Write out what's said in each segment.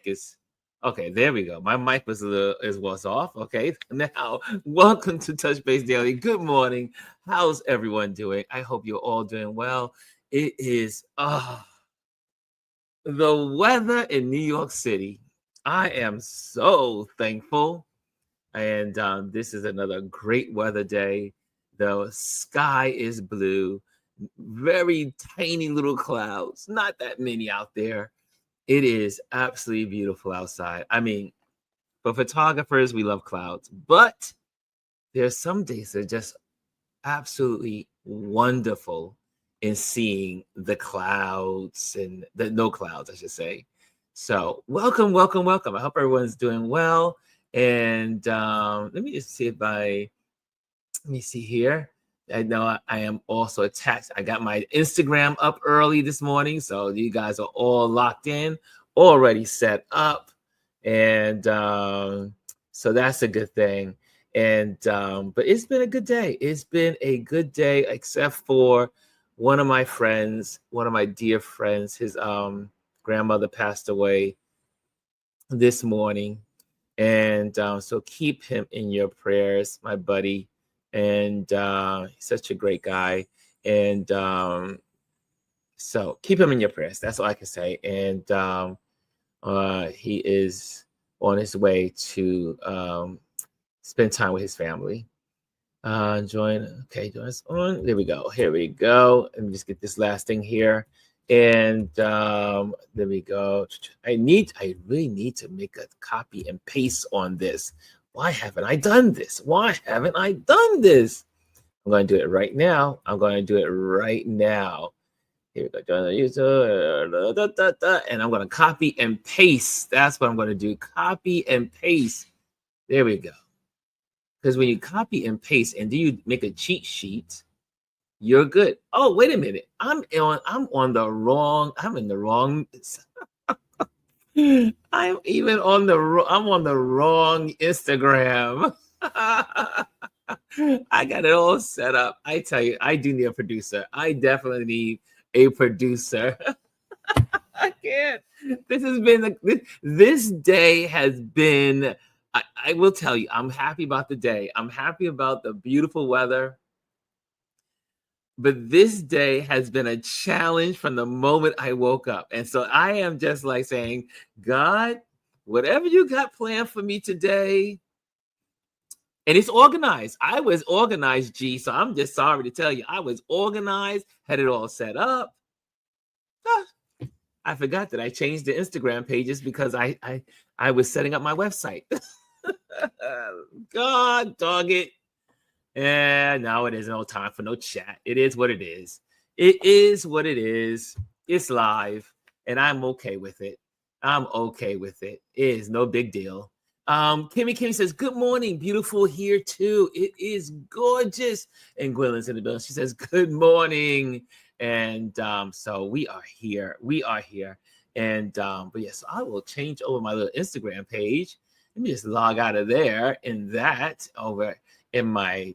is okay. There we go. My mic was off. Okay, now welcome to Touch Base Daily. Good morning. How's everyone doing? I hope you're all doing well. It is the weather in New York City. I am so thankful, and this is another great weather day. The sky is blue, very tiny little clouds, not that many out there. It is absolutely beautiful outside. I mean, for photographers, we love clouds, but there's some days that are just absolutely wonderful in seeing the clouds and the no clouds, I should say. So welcome, welcome, welcome. I hope everyone's doing well. And let me just see if let me see here. I know I am also attached. I got my Instagram up early this morning, so you guys are all locked in, already set up, and so that's a good thing. And but it's been a good day. It's been a good day, except for one of my friends, one of my dear friends. His grandmother passed away this morning, and so keep him in your prayers, my buddy. And he's such a great guy, and so keep him in your prayers. That's all I can say. And he is on his way to spend time with his family. Join us on. There we go. Here we go. Let me just get this last thing here. And there we go. I really need to make a copy and paste on this. Why haven't I done this? Why haven't I done this? I'm going to do it right now. Here we go. Join the user. And I'm going to copy and paste. That's what I'm going to do. Copy and paste. There we go. Because when you copy and paste and then you make a cheat sheet, you're good. Oh, wait a minute. I'm in the wrong. I'm on the wrong Instagram. I got it all set up. I tell you, I do need a producer. I definitely need a producer. I can't. This day has been, I will tell you, I'm happy about the day. I'm happy about the beautiful weather. But this day has been a challenge from the moment I woke up. And so I am just like saying, God, whatever you got planned for me today, and it's organized. I was organized, G. So I'm just sorry to tell you, I was organized, had it all set up. I forgot that I changed the Instagram pages because I was setting up my website. God dog it. And now it is no time for no chat. It is what it is. It is what it is. It's live, and I'm okay with it. It is no big deal. Kimmy says, good morning, beautiful here too. It is gorgeous. And Gwilyn's in the building. She says, good morning. And so we are here. And but yes, I will change over my little Instagram page. Let me just log out of there in that over in my,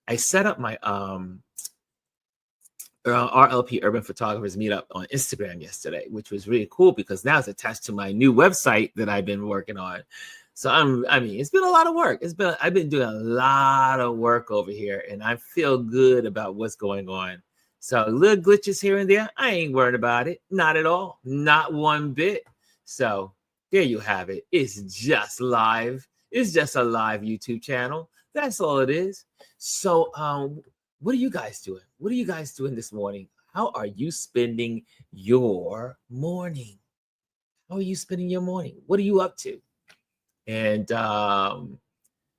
I set up my RLP Urban Photographers Meetup on Instagram yesterday, which was really cool because now it's attached to my new website that I've been working on. So it's been a lot of work. I've been doing a lot of work over here, and I feel good about what's going on. So little glitches here and there, I ain't worried about it. Not at all. Not one bit. So there you have it. It's just live. It's just a live YouTube channel. That's all it is. So what are you guys doing? What are you guys doing this morning? How are you spending your morning? How are you spending your morning? What are you up to? And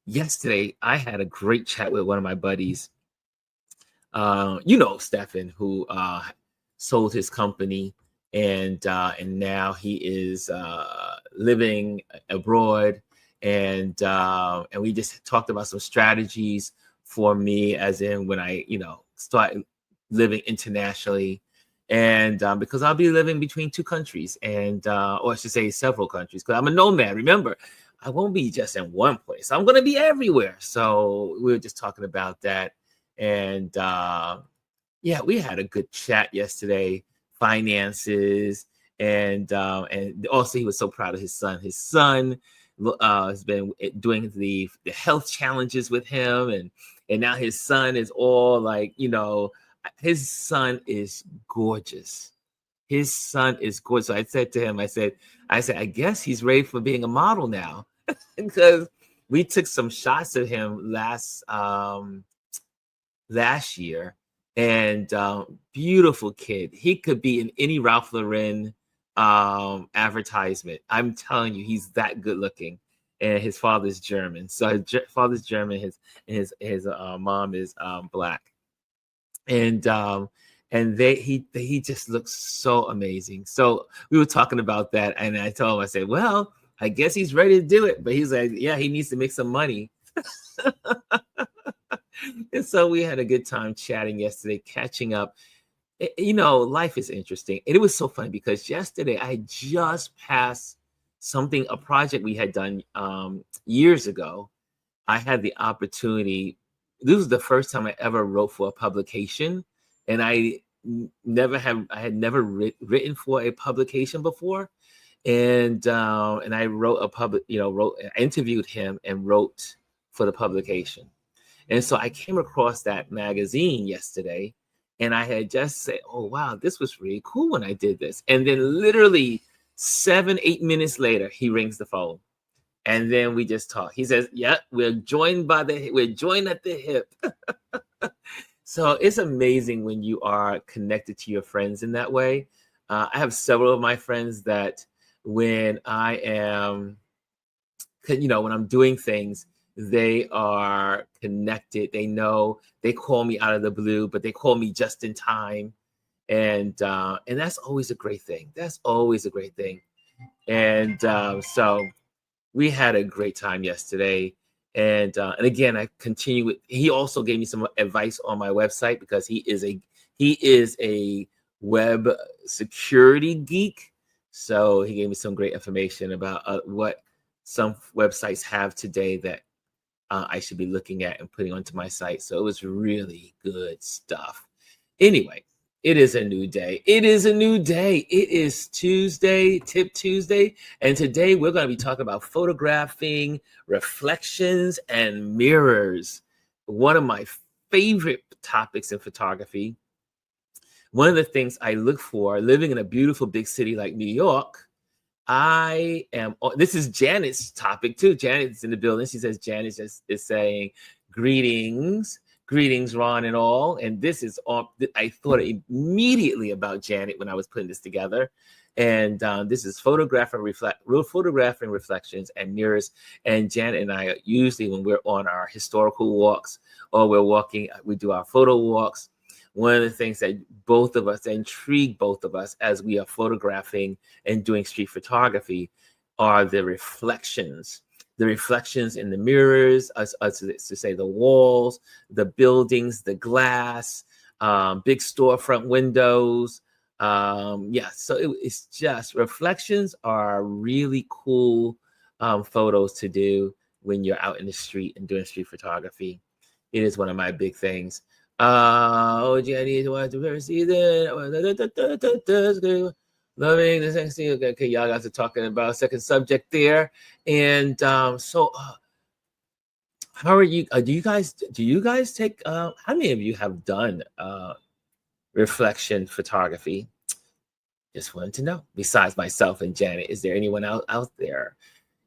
yesterday, I had a great chat with one of my buddies. Stefan, who sold his company, and now he is living abroad. And we just talked about some strategies for me, as in when I, start living internationally, and because I'll be living between two countries, and or I should say several countries, because I'm a nomad. Remember, I won't be just in one place. I'm going to be everywhere. So we were just talking about that, and we had a good chat yesterday. Finances And also he was so proud of his son. His son has been doing the health challenges with him, and now his son is all like, his son is gorgeous. His son is gorgeous. So I said to him, I said, I guess he's ready for being a model now, because we took some shots of him last year, and beautiful kid. He could be in any Ralph Lauren advertisement. I'm telling you, he's that good looking. And his father's German. So his father's German. His mom is Black. And he just looks so amazing. So we were talking about that, and I told him, I said, well, I guess he's ready to do it. But he's like, yeah, he needs to make some money. And so we had a good time chatting yesterday, catching up. Life is interesting. And it was so funny because yesterday I just passed a project we had done years ago. I had the opportunity. This was the first time I ever wrote for a publication, and I had never written for a publication before. And I wrote I interviewed him and wrote for the publication. And so I came across that magazine yesterday, and I had just said, oh, wow, this was really cool when I did this. And then literally 7-8 minutes later, he rings the phone. And then we just talk. He says, yeah, we're joined at the hip. So it's amazing when you are connected to your friends in that way. I have several of my friends that when when I'm doing things, they are connected. They know, they call me out of the blue, but they call me just in time. And that's always a great thing. That's always a great thing. And so we had a great time yesterday. And again, I continue with, he also gave me some advice on my website, because he is a web security geek. So he gave me some great information about what some websites have today that I should be looking at and putting onto my site. So it was really good stuff. Anyway, it is a new day. It is a new day. It is Tuesday, Tip Tuesday. And today we're going to be talking about photographing, reflections, and mirrors. One of my favorite topics in photography. One of the things I look for living in a beautiful big city like New York, this is Janet's topic too. Janet's in the building. She says, Janet is saying, greetings, Ron and all. And this is all, I thought immediately about Janet when I was putting this together. And this is photographing reflections and mirrors. And Janet and I, usually when we're on our historical walks or we're walking, we do our photo walks. One of the things that intrigue both of us as we are photographing and doing street photography are the reflections in the mirrors, to say the walls, the buildings, the glass, big storefront windows. So it's just, reflections are really cool photos to do when you're out in the street and doing street photography. It is one of my big things. Jenny, to see that. Loving the next thing. Okay, y'all guys are talking about second subject there. And so how are you? Do you guys take, how many of you have done reflection photography? Just wanted to know. Besides myself and Janet, is there anyone out there?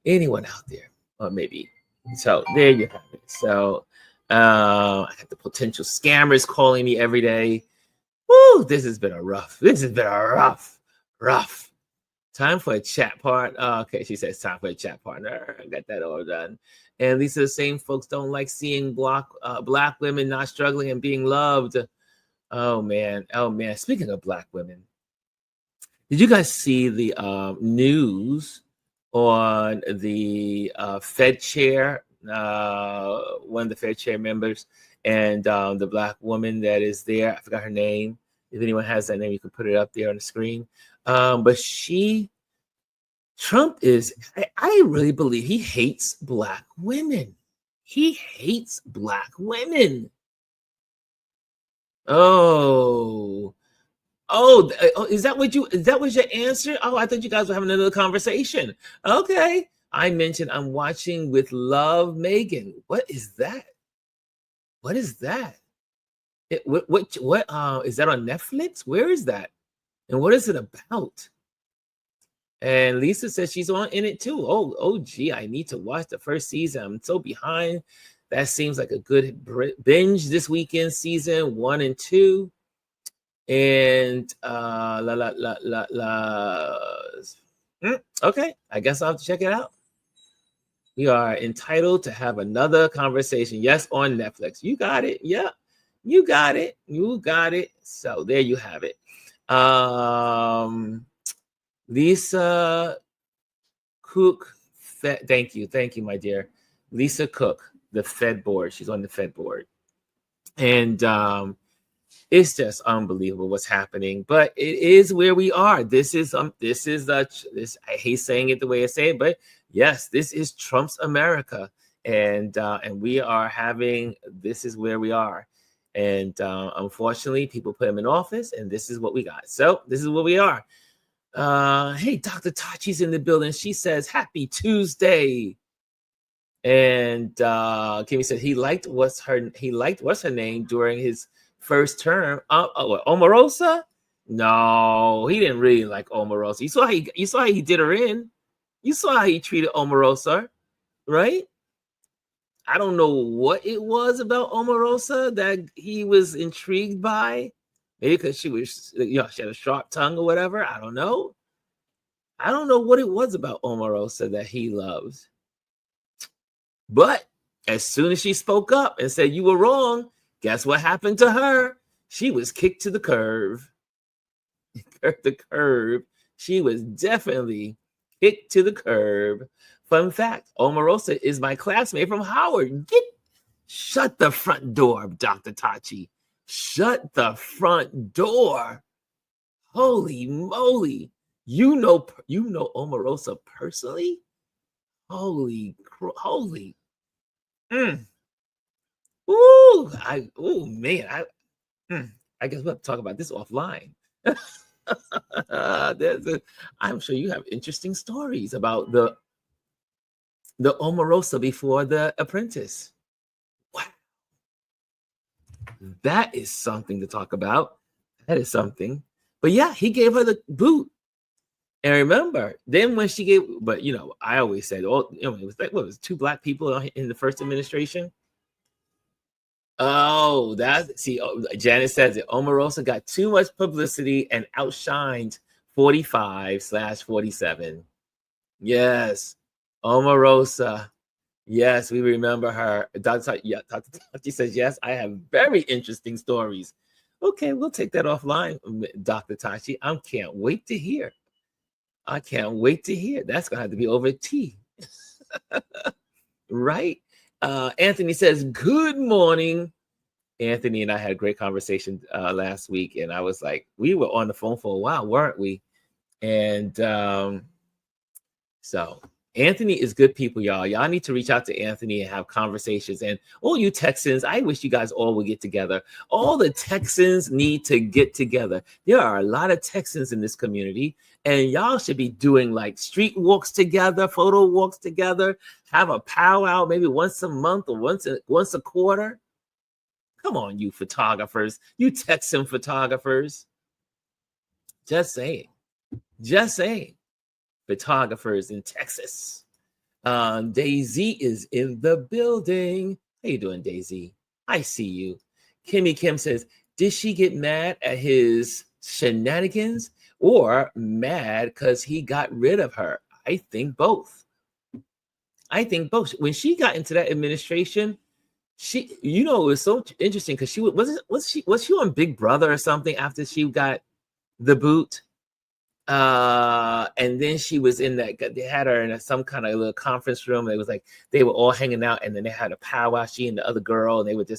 Anyone out there? Or maybe. So there you have it. So I have the potential scammers calling me every day. Woo, this has been a rough time for a chat part. Okay, she says time for a chat partner. I got that all done. And Lisa, the same folks don't like seeing black women not struggling and being loved. Oh man. Speaking of black women, did you guys see the news on the Fed chair? One of the Fed chair members, and the black woman that is there. I forgot her name. If anyone has that name, you can put it up there on the screen. But Trump is, I really believe he hates black women. He hates black women. Oh, Oh, is that was your answer? Oh, I thought you guys were having another conversation. Okay. I mentioned I'm watching with love, Megan. What is that? What is that? What is that on Netflix? Where is that? And what is it about? And Lisa says she's on in it too. Oh, gee, I need to watch the first season. I'm so behind. That seems like a good binge this weekend, season 1 and 2. And okay, I guess I'll have to check it out. We are entitled to have another conversation. Yes, on Netflix. You got it. Yeah, you got it. You got it. So there you have it. Lisa Cook, thank you, my dear. Lisa Cook, the Fed board. She's on the Fed board, and it's just unbelievable what's happening. But it is where we are. This is this. I hate saying it the way I say it, but yes, this is Trump's America, and we are having. This is where we are, and unfortunately, people put him in office, and this is what we got. So this is what we are. Hey, Dr. Tachi's in the building. She says, "Happy Tuesday." And Kimmy said he liked what's her name during his first term. Omarosa? No, he didn't really like Omarosa. You saw how he did her in. You saw how he treated Omarosa, right? I don't know what it was about Omarosa that he was intrigued by. Maybe because she had a sharp tongue or whatever. I don't know. I don't know what it was about Omarosa that he loves. But as soon as she spoke up and said you were wrong, guess what happened to her? She was kicked to the curb. The curb. She was definitely kicked to the curb. Fun fact, Omarosa is my classmate from Howard. Shut the front door, Dr. Tachi. Shut the front door. Holy moly. You know Omarosa personally? Holy. Mm. Man. I guess we'll have to talk about this offline. I'm sure you have interesting stories about the Omarosa before The Apprentice. Wow. That is something to talk about. That is something. But yeah, he gave her the boot. And remember, then when she gave, but I always said, it was like, what was it, 2 black people in the first administration? Oh, Janet says it. Omarosa got too much publicity and outshined 45/47. Yes, Omarosa. Yes, we remember her. Dr. Tachi says, yes, I have very interesting stories. Okay, we'll take that offline, Dr. Tachi. I can't wait to hear. That's going to have to be over tea. Right? Anthony says, good morning. Anthony and I had a great conversation last week, and I was like, we were on the phone for a while, weren't we? And so Anthony is good people, y'all. Y'all need to reach out to Anthony and have conversations. And all you Texans, I wish you guys all would get together. All the Texans need to get together. There are a lot of Texans in this community, and y'all should be doing like street walks together, photo walks together, have a powwow maybe once a month or once a quarter. Come on, you photographers, you Texan photographers. Just saying. Photographers in Texas. Daisy is in the building. How you doing, Daisy? I see you. Kimmy Kim says, did she get mad at his shenanigans or mad because he got rid of her? I think both. When she got into that administration, it was so interesting because she was she on Big Brother or something after she got the boot? And then she was in that, they had her in some kind of little conference room. It was like they were all hanging out, and then they had a powwow, she and the other girl, and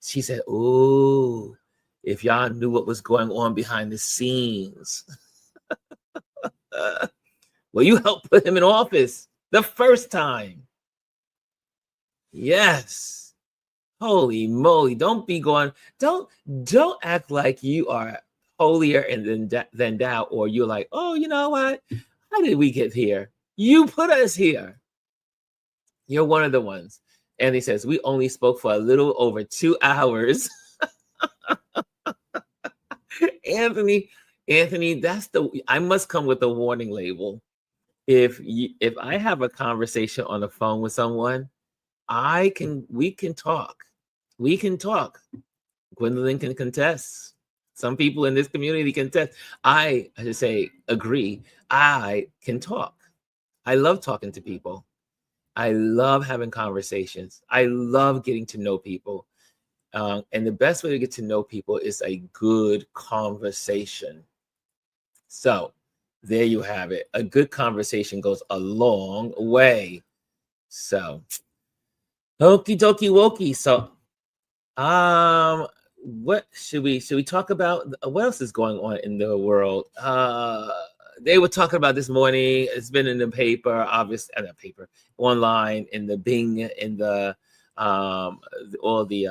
she said, oh, if y'all knew what was going on behind the scenes. Well, you helped put him in office the first time. Yes. Holy moly. Don't act like you are holier and than thou, or you're like, oh, you know what? How did we get here? You put us here. You're one of the ones. And he says, we only spoke for a little over 2 hours. Anthony, I must come with a warning label. If I have a conversation on the phone with someone, we can talk. We can talk. Gwendolyn can contest. Some people in this community can contest. I should say agree. I can talk. I love talking to people. I love having conversations. I love getting to know people. And the best way to get to know people is a good conversation. So there you have it. A good conversation goes a long way. So, okie dokie wokey. So, what should we talk about? What else is going on in the world? They were talking about this morning. It's been in the paper, obviously, not paper, online, in the Bing, in the all the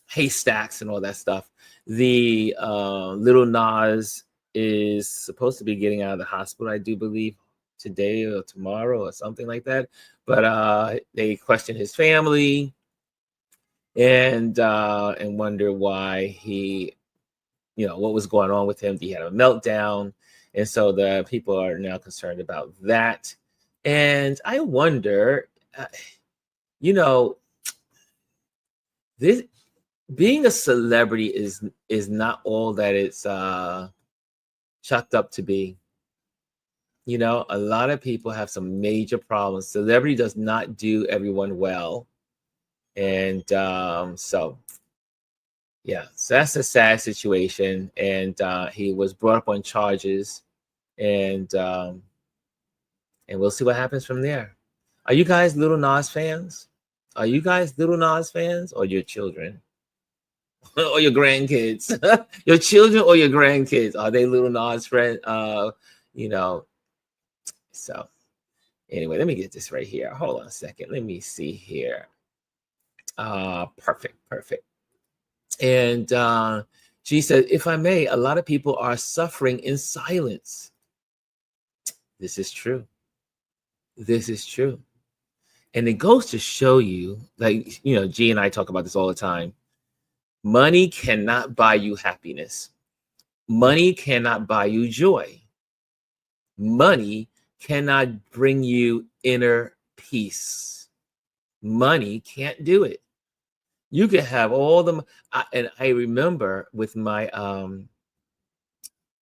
haystacks and all that stuff. The Little Nas is supposed to be getting out of the hospital, I do believe, today or tomorrow or something like that. But they question his family and wonder why he, what was going on with him. He had a meltdown. And so the people are now concerned about that. And I wonder, this being a celebrity is not all that it's chalked up to be. A lot of people have some major problems. Celebrity does not do everyone well. And so that's a sad situation. And he was brought up on charges, and we'll see what happens from there. Are you guys Little Nas fans? Are you guys Little Nas fans, or your children? Or your grandkids? Your children or your grandkids? Are they Little Nas friends? So anyway, let me get this right here. Hold on a second. Let me see here. Perfect. And she said, if I may, a lot of people are suffering in silence. This is true. And it goes to show you, like, G and I talk about this all the time. Money cannot buy you happiness. Money cannot buy you joy. Money cannot bring you inner peace. Money can't do it. You can have all the, and I remember with my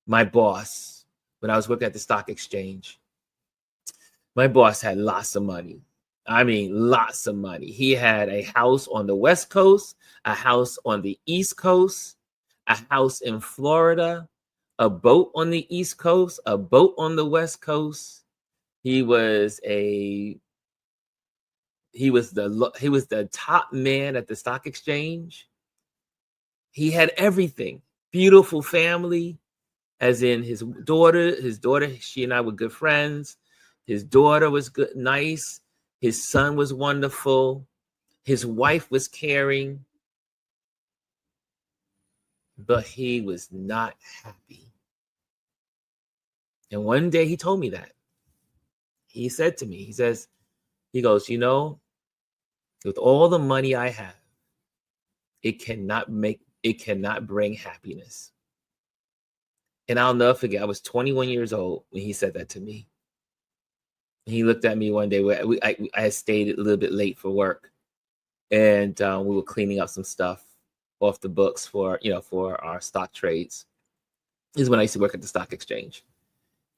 my boss, when I was working at the stock exchange, my boss had lots of money. I mean, lots of money. He had a house on the West Coast, a house on the East Coast, a house in Florida, a boat on the East Coast, a boat on the West Coast. He was the top man at the stock exchange. He had everything. Beautiful family, as in his daughter, she and I were good friends. His daughter was good, nice. His son was wonderful. His wife was caring. But he was not happy. And one day he told me that. He said to me, he goes, with all the money I have, it cannot bring happiness. And I'll never forget, I was 21 years old when he said that to me. He looked at me one day. I had stayed a little bit late for work, and we were cleaning up some stuff off the books for our stock trades. This is when I used to work at the stock exchange,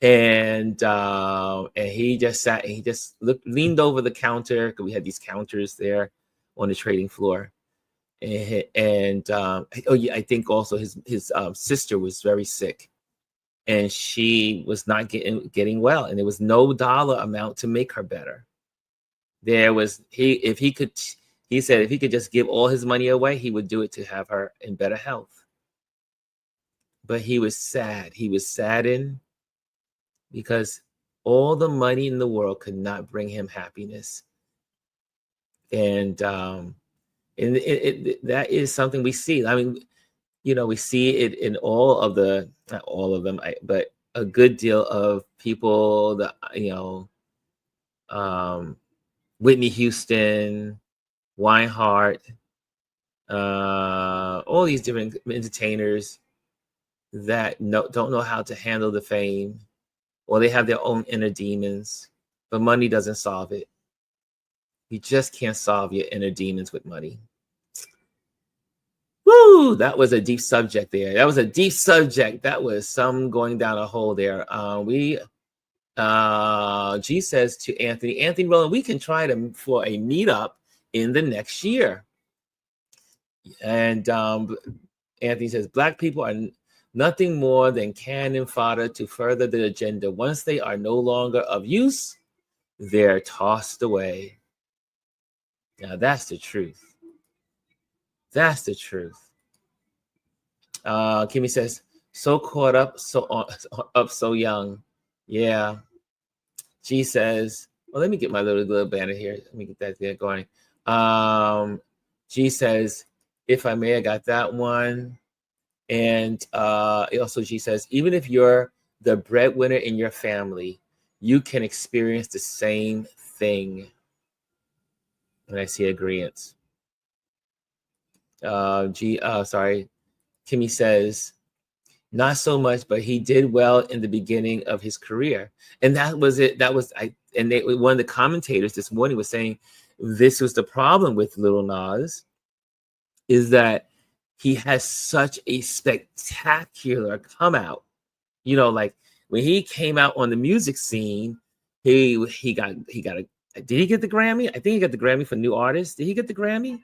and he just sat and he just leaned over the counter, because we had these counters there on the trading floor, and I think also his sister was very sick. And she was not getting well, and there was no dollar amount to make her better. He said if he could just give all his money away, he would do it to have her in better health. But he was sad. He was saddened because all the money in the world could not bring him happiness. And that is something we see. I mean, We see it in all of the, not all of them, but a good deal of people that, um, Whitney Houston, Weinhardt, all these different entertainers that don't know how to handle the fame, or they have their own inner demons, but money doesn't solve it. You just can't solve your inner demons with money. Woo! That was a deep subject there. That was a deep subject. That was some going down a hole there. G says to Anthony Rowland, we can try for a meetup in the next year. And Anthony says, Black people are nothing more than cannon fodder to further the agenda. Once they are no longer of use, they're tossed away. Now that's the truth. That's the truth. Kimmy says, so caught up, so young. Yeah. G says, well, let me get my little banner here. Let me get that there going. G says, if I may, I got that one. And also G says, even if you're the breadwinner in your family, you can experience the same thing. And I see agreement. Kimmy says, not so much, but he did well in the beginning of his career. And that was it. One of the commentators this morning was saying this was the problem with Lil Nas, is that he has such a spectacular come out. Like when he came out on the music scene, he got did he get the Grammy? I think he got the Grammy for New Artist. Did he get the Grammy?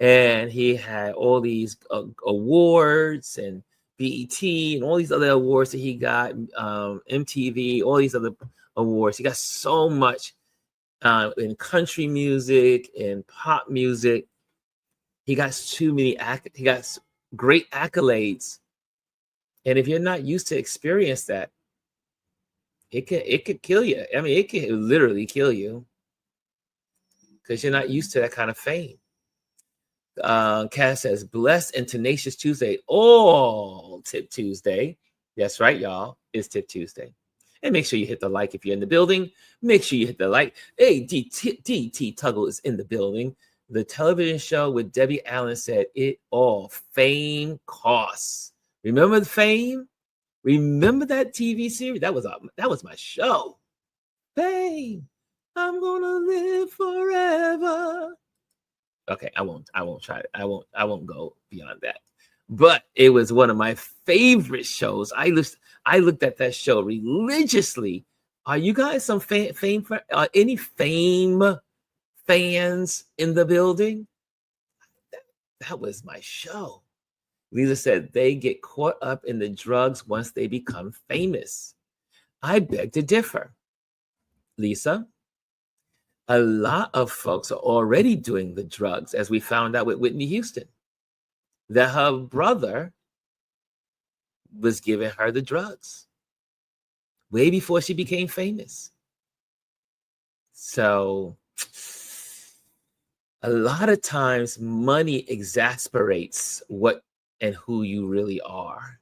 And he had all these awards and BET and all these other awards that he got, MTV, all these other awards. He got so much in country music and pop music. He got he got great accolades. And if you're not used to experience that, it could kill you. I mean, it can literally kill you because you're not used to that kind of fame. Cass says, blessed and tenacious Tuesday. All Tip Tuesday. That's right, y'all. It's Tip Tuesday. And make sure you hit the like if you're in the building. Make sure you hit the like. Hey, DT Tuggle is in the building. The television show with Debbie Allen said it all. Fame costs. Remember the Fame? Remember that TV series? That was my show. Fame. I'm gonna live forever. Okay, I won't try it. I won't go beyond that. But it was one of my favorite shows. I looked at that show religiously. Are you guys some fame for any Fame fans in the building? That was my show. Lisa said they get caught up in the drugs once they become famous. I beg to differ. Lisa, a lot of folks are already doing the drugs, as we found out with Whitney Houston, that her brother was giving her the drugs way before she became famous. So a lot of times money exasperates what and who you really are.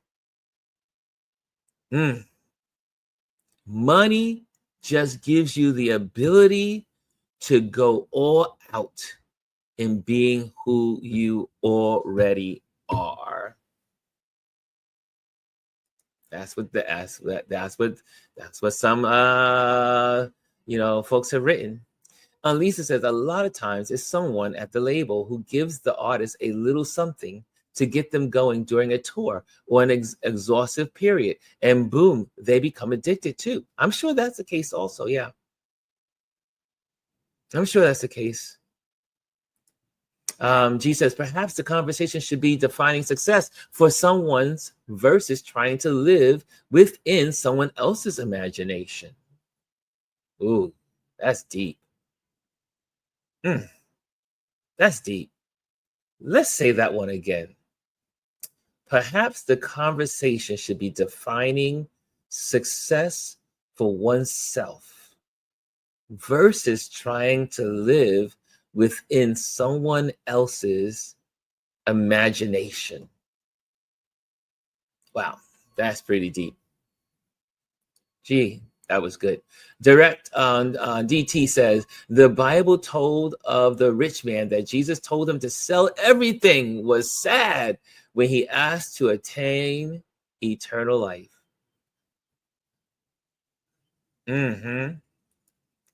Money just gives you the ability to go all out in being who you already are. That's what some folks have written. Lisa says a lot of times it's someone at the label who gives the artist a little something to get them going during a tour or an exhaustive period, and boom, they become addicted too. I'm sure that's the case also. Yeah, I'm sure that's the case. G says, perhaps the conversation should be defining success for someone's versus trying to live within someone else's imagination. Ooh, that's deep. That's deep. Let's say that one again. Perhaps the conversation should be defining success for oneself versus trying to live within someone else's imagination. Wow, that's pretty deep. Gee, that was good. Direct on DT says the Bible told of the rich man that Jesus told him to sell everything was sad when he asked to attain eternal life. Mm-hmm.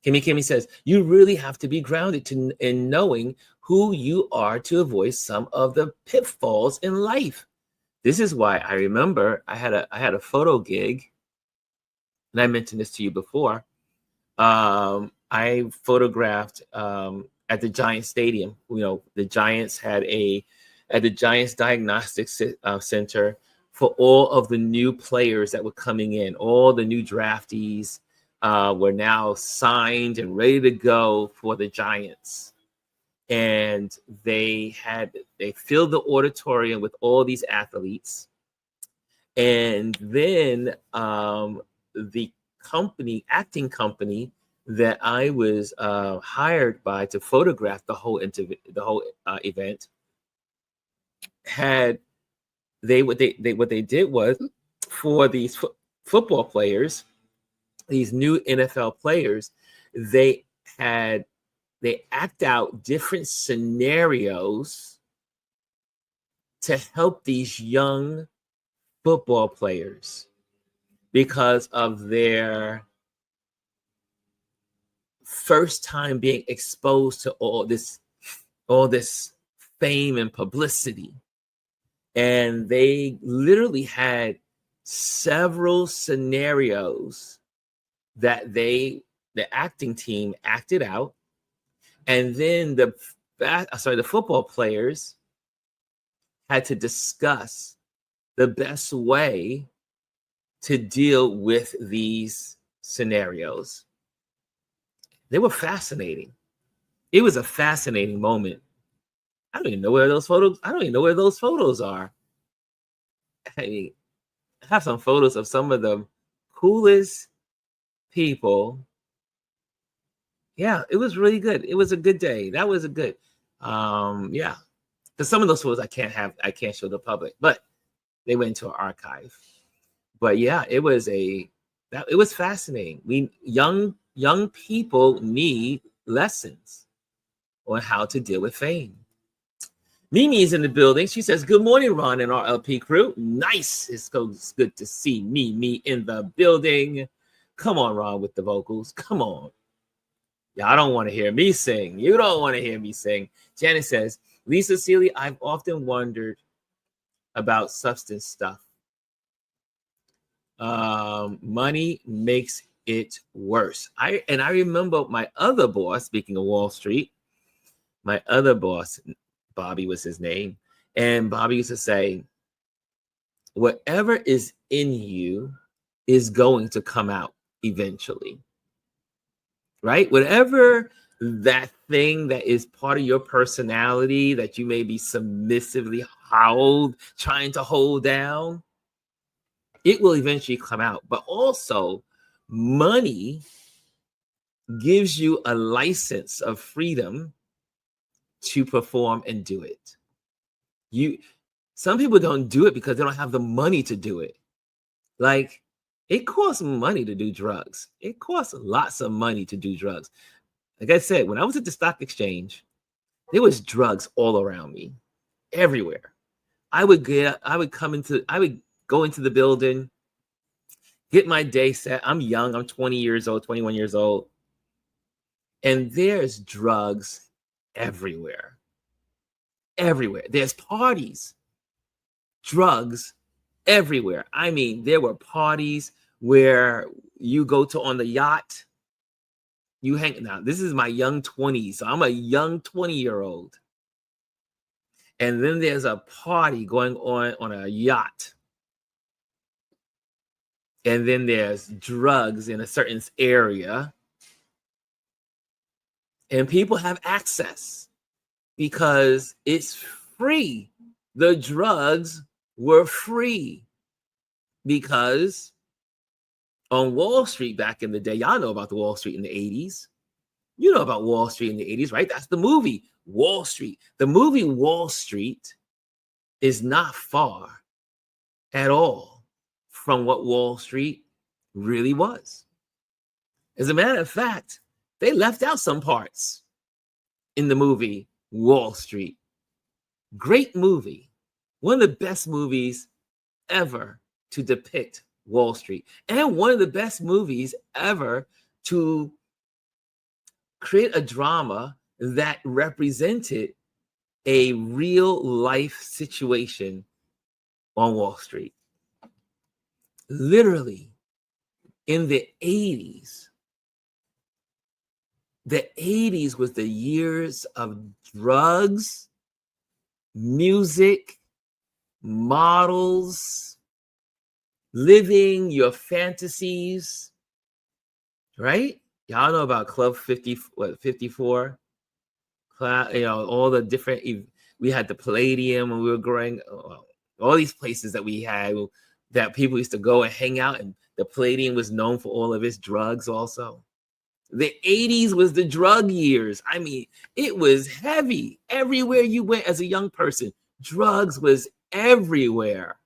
Kimmy says you really have to be grounded in knowing who you are to avoid some of the pitfalls in life. This is why I remember I had a photo gig, and I mentioned this to you before. I photographed at the Giants Stadium. You know, the Giants had at the Giants Diagnostics Center for all of the new players that were coming in. All the new draftees were now signed and ready to go for the Giants. And they filled the auditorium with all these athletes. And then the acting company that I was hired by to photograph the whole event had what they did was for these football players, these new NFL players, they act out different scenarios to help these young football players because of their first time being exposed to all this fame and publicity. And they literally had several scenarios that the acting team acted out. And then the football players had to discuss the best way to deal with these scenarios. They were fascinating. It was a fascinating moment. I don't even know where those photos are. I mean, I have some photos of some of the coolest people. Yeah, it was really good. It was a good day. That was a good, yeah. Because some of those photos I can't show the public, but they went into an archive. But yeah, it was fascinating. Young people need lessons on how to deal with fame. Mimi is in the building. She says, "Good morning, Ron and RLP crew. Nice. It's good to see Mimi in the building. Come on, Ron, with the vocals. Come on. Y'all don't want to hear me sing. You don't want to hear me sing." Janet says, "Lisa Seeley, I've often wondered about substance stuff. Money makes it worse." I remember my other boss, speaking of Wall Street, my other boss, Bobby was his name, and Bobby used to say, whatever is in you is going to come out eventually, right? Whatever that thing that is part of your personality that you may be submissively trying to hold down, it will eventually come out. But also, money gives you a license of freedom to perform and do it. Some people don't do it because they don't have the money to do it. Like, it costs money to do drugs. It costs lots of money to do drugs. Like I said, when I was at the stock exchange, there was drugs all around me, everywhere. I would go into the building, get my day set. I'm young. I'm 20 years old, 21 years old. And there's drugs everywhere. Everywhere. There's parties, drugs everywhere. I mean, there were parties where you go to on the yacht. You hang now. This is my young 20s. So I'm a young 20-year-old. And then there's a party going on a yacht. And then there's drugs in a certain area. And people have access because it's free. The drugs were free because on Wall Street back in the day, y'all know about the Wall Street in the 80s. You know about Wall Street in the 80s, right? That's the movie, Wall Street. The movie Wall Street is not far at all from what Wall Street really was. As a matter of fact, they left out some parts in the movie Wall Street. Great movie. One of the best movies ever to depict Wall Street, and one of the best movies ever to create a drama that represented a real life situation on Wall Street. Literally, in the 80s, the 80s was the years of drugs, music, models, living your fantasies, right? Y'all know about Club 54? All the different, we had the Palladium when we were growing, all these places that we had that people used to go and hang out, and the Palladium was known for all of its drugs also. The 80s was the drug years. I mean, it was heavy. Everywhere you went as a young person, drugs was everywhere.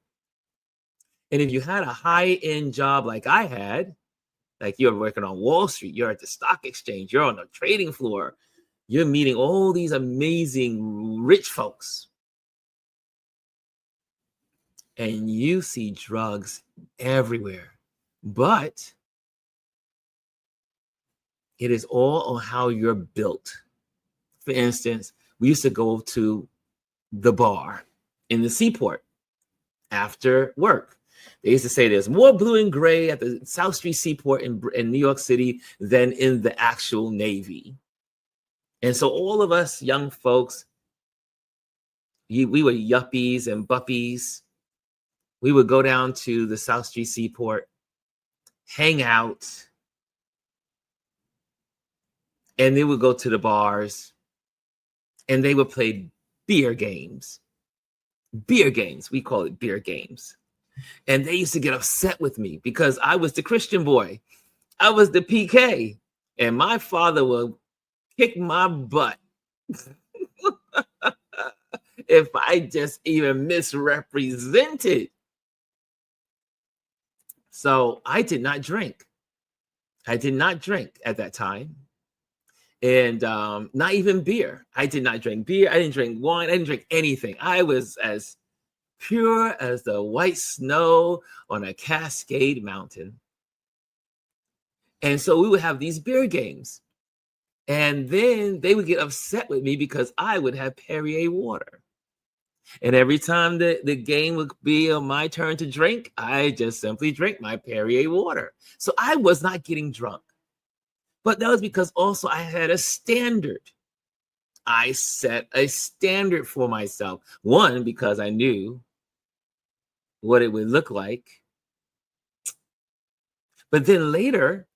And if you had a high-end job like I had, like you're working on Wall Street, you're at the stock exchange, you're on the trading floor, you're meeting all these amazing rich folks, and you see drugs everywhere. But it is all on how you're built. For instance, we used to go to the bar in the seaport after work. They used to say there's more blue and gray at the South Street Seaport in New York City than in the actual Navy. And so all of us young folks, we were yuppies and buppies. We would go down to the South Street Seaport, hang out, and they would go to the bars, and they would play beer games. Beer games, we call it beer games. And they used to get upset with me because I was the Christian boy. I was the PK. And my father would kick my butt if I just even misrepresented. So I did not drink. I did not drink at that time. And not even beer. I did not drink beer. I didn't drink wine. I didn't drink anything. I was as pure as the white snow on a Cascade mountain. And so we would have these beer games. And then they would get upset with me because I would have Perrier water. And every time the game would be on my turn to drink, I just simply drink my Perrier water. So I was not getting drunk. But that was because also I had a standard. I set a standard for myself. One, because I knew what it would look like. But then later,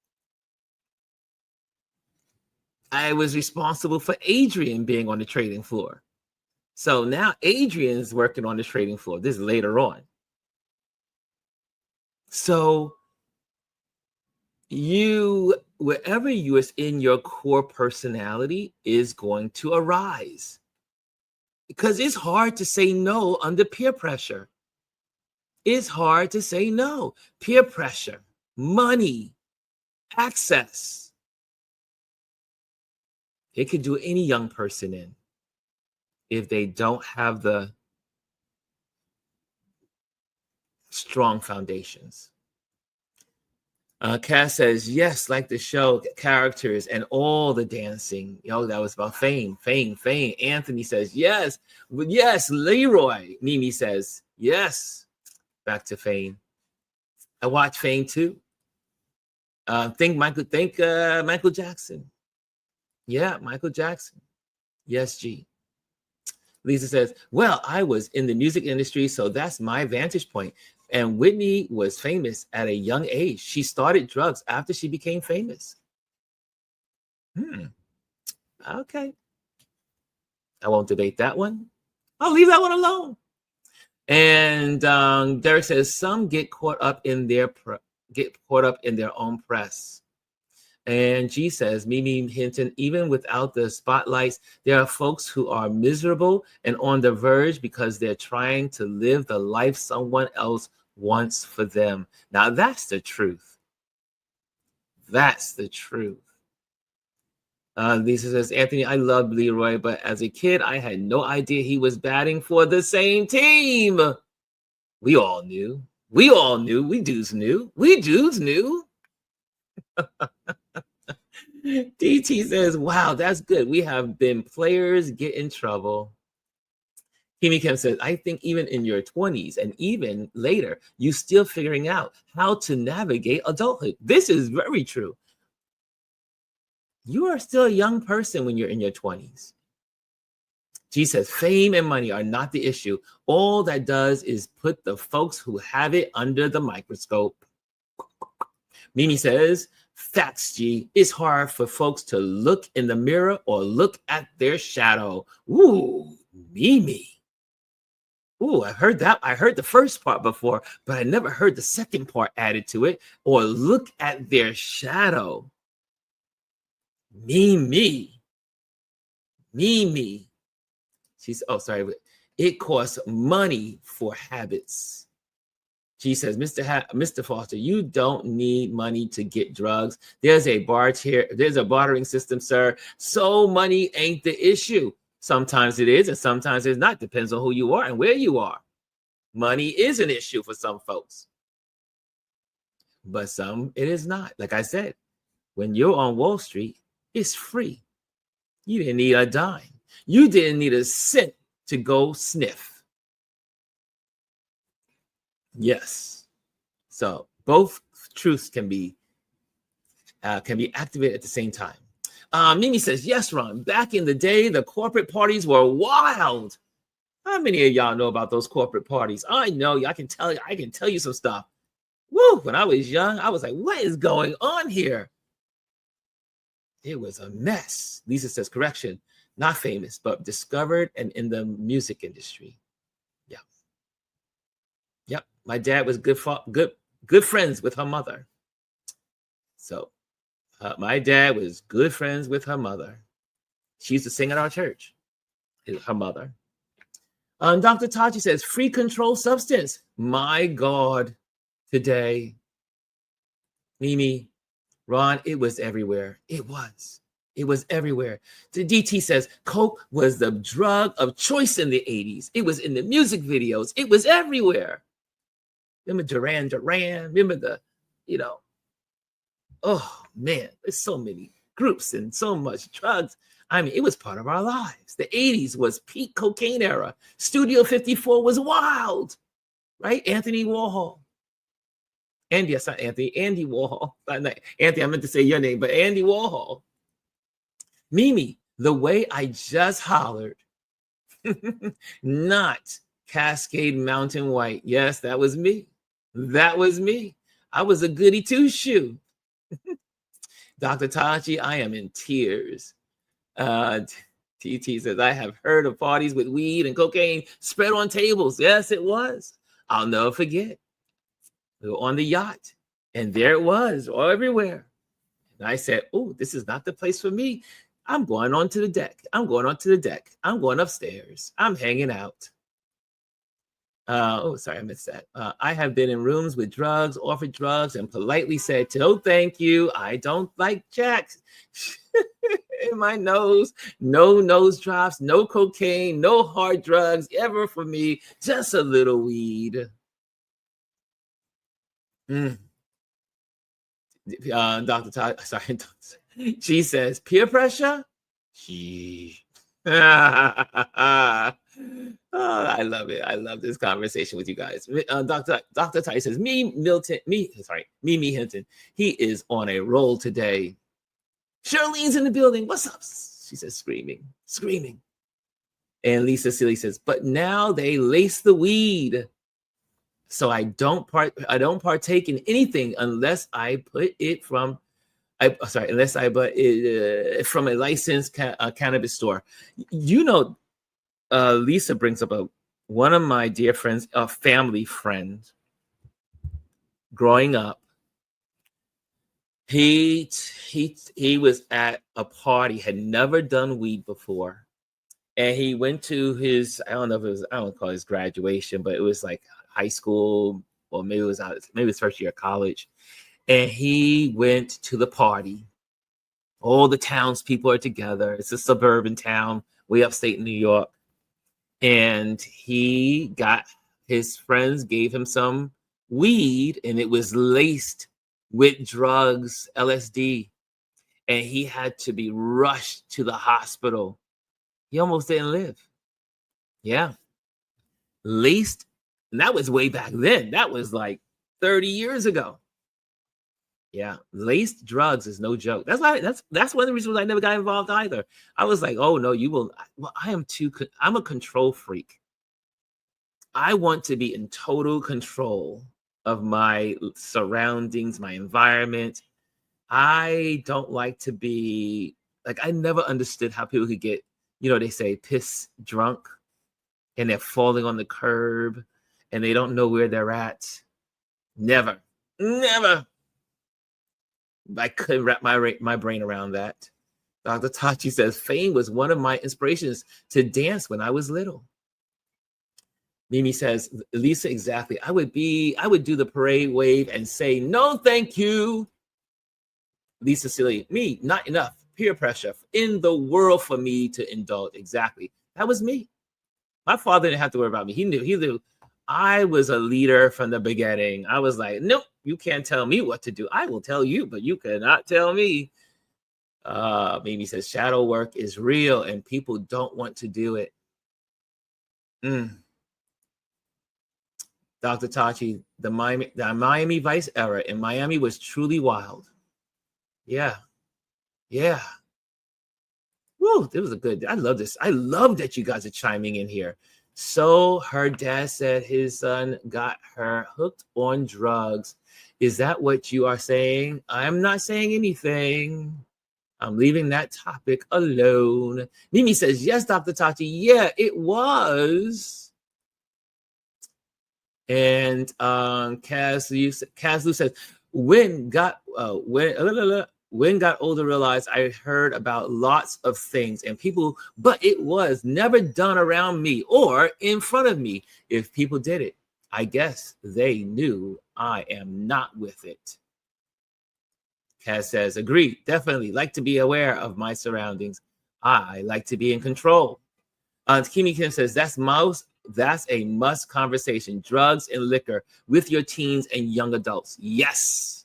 I was responsible for Adrian being on the trading floor. So now Adrian's working on the trading floor. This is later on. So wherever you is in your core personality is going to arise. Because it's hard to say no under peer pressure. It's hard to say no. Peer pressure, money, access. It could do any young person in if they don't have the strong foundations. Cass says, yes, like the show, characters and all the dancing. That was about fame. Anthony says, yes. Yes, Leroy. Mimi says, yes. Back to Fame. I watch Fame too. Think Michael Jackson. Yeah, Michael Jackson. Yes, G. Lisa says, well, I was in the music industry, so that's my vantage point. And Whitney was famous at a young age. She started drugs after she became famous. Okay. I won't debate that one. I'll leave that one alone. And Derek says, some get caught up in their own press. And G says, Mimi Hinton, even without the spotlights, there are folks who are miserable and on the verge because they're trying to live the life someone else wants for them. Now that's the truth. That's the truth. Lisa says, Anthony, I loved Leroy, but as a kid, I had no idea he was batting for the same team. We all knew. We all knew. We dudes knew. We dudes knew. DT says, wow, that's good. We have been players get in trouble. Kimi Kim says, I think even in your 20s and even later, you still figuring out how to navigate adulthood. This is very true. You are still a young person when you're in your 20s. G says, fame and money are not the issue. All that does is put the folks who have it under the microscope. Mimi says, facts, G. It's hard for folks to look in the mirror or look at their shadow. Ooh, Mimi. Ooh, I heard that. I heard the first part before, but I never heard the second part added to it. Or look at their shadow. Mimi. She's, oh, sorry. It costs money for habits. She says, Mr. Foster, you don't need money to get drugs. There's a bartering system, sir. So money ain't the issue. Sometimes it is, and sometimes it's not. Depends on who you are and where you are. Money is an issue for some folks, but some it is not. Like I said, when you're on Wall Street, it's free. You didn't need a dime. You didn't need a cent to go sniff. Yes. So both truths can be activated at the same time. Mimi says, yes, Ron, back in the day, the corporate parties were wild. How many of y'all know about those corporate parties? I know. I can tell you some stuff. Woo, when I was young, I was like, what is going on here? It was a mess. Lisa says, correction, not famous, but discovered and in the music industry. Yeah. Yep. My dad was good friends with her mother. So my dad was good friends with her mother. She used to sing at our church. Her mother. Dr. Tachi says, free controlled substance. My God, today. Mimi, Ron, it was everywhere. It was everywhere. The DT says, Coke was the drug of choice in the 80s. It was in the music videos. It was everywhere. Remember Duran Duran? Remember the, oh man, there's so many groups and so much drugs. I mean, it was part of our lives. The 80s was peak cocaine era. Studio 54 was wild, right? Anthony Warhol. Andy, that's not Anthony, Andy Warhol. Anthony, I meant to say your name, but Andy Warhol. Mimi, the way I just hollered, not Cascade Mountain White. Yes, that was me. That was me. I was a goody two-shoe. Dr. Tachi, I am in tears. TT says, I have heard of parties with weed and cocaine spread on tables. Yes, it was. I'll never forget. We were on the yacht, and there it was, all everywhere. And I said, oh, this is not the place for me. I'm going onto the deck. I'm going upstairs. I'm hanging out. Sorry, I missed that. I have been in rooms with drugs, offered drugs, and politely said, no, thank you. I don't like jacks. In my nose, no nose drops, no cocaine, no hard drugs ever for me, just a little weed. Dr. Todd, sorry, she says, peer pressure? Gee. Oh, I love it. I love this conversation with you guys. Dr. Ty says, Mimi Hinton. He is on a roll today. Charlene's in the building. What's up? She says, screaming. And Lisa Seeley says, but now they lace the weed. So I don't partake in anything unless I put it from unless I buy it from a licensed cannabis store. Lisa brings up one of my dear friends, a family friend. Growing up, he was at a party, had never done weed before, and he went to his, I don't call it his graduation, but it was like high school or maybe it was his first year of college. And he went to the party. All the townspeople are together. It's a suburban town, way upstate New York. And his friends gave him some weed, and it was laced with drugs, LSD. And he had to be rushed to the hospital. He almost didn't live. Yeah. Laced. And that was way back then. That was like 30 years ago. Yeah, laced drugs is no joke. That's one of the reasons I never got involved either. I was like, oh no, you will. Well, I'm a control freak. I want to be in total control of my surroundings, my environment. I don't like to be like, I never understood how people could get, they say piss drunk and they're falling on the curb and they don't know where they're at. Never. I couldn't wrap my brain around that. Dr. Tachi says, fame was one of my inspirations to dance when I was little. Mimi says, Lisa, exactly. I would do the parade wave and say, no, thank you. Lisa Silly, me, not enough. Peer pressure in the world for me to indulge. Exactly. That was me. My father didn't have to worry about me. He knew I was a leader from the beginning. I was like, nope, you can't tell me what to do. I will tell you, but you cannot tell me. Mimi says, shadow work is real and people don't want to do it. Dr. Tachi, the Miami Vice era in Miami was truly wild. Yeah. Woo, it was I love this. I love that you guys are chiming in here. So her dad said his son got her hooked on drugs. Is that what you are saying? I'm not saying anything. I'm leaving that topic alone. Mimi says, yes, Dr. Tati. Yeah, it was. And Kazlu says, when got older, realized I heard about lots of things and people, but it was never done around me or in front of me. If people did it, I guess they knew I am not with it. Kaz says, agree, definitely like to be aware of my surroundings. I like to be in control. Kimi Kim says, that's a must conversation. Drugs and liquor with your teens and young adults. Yes.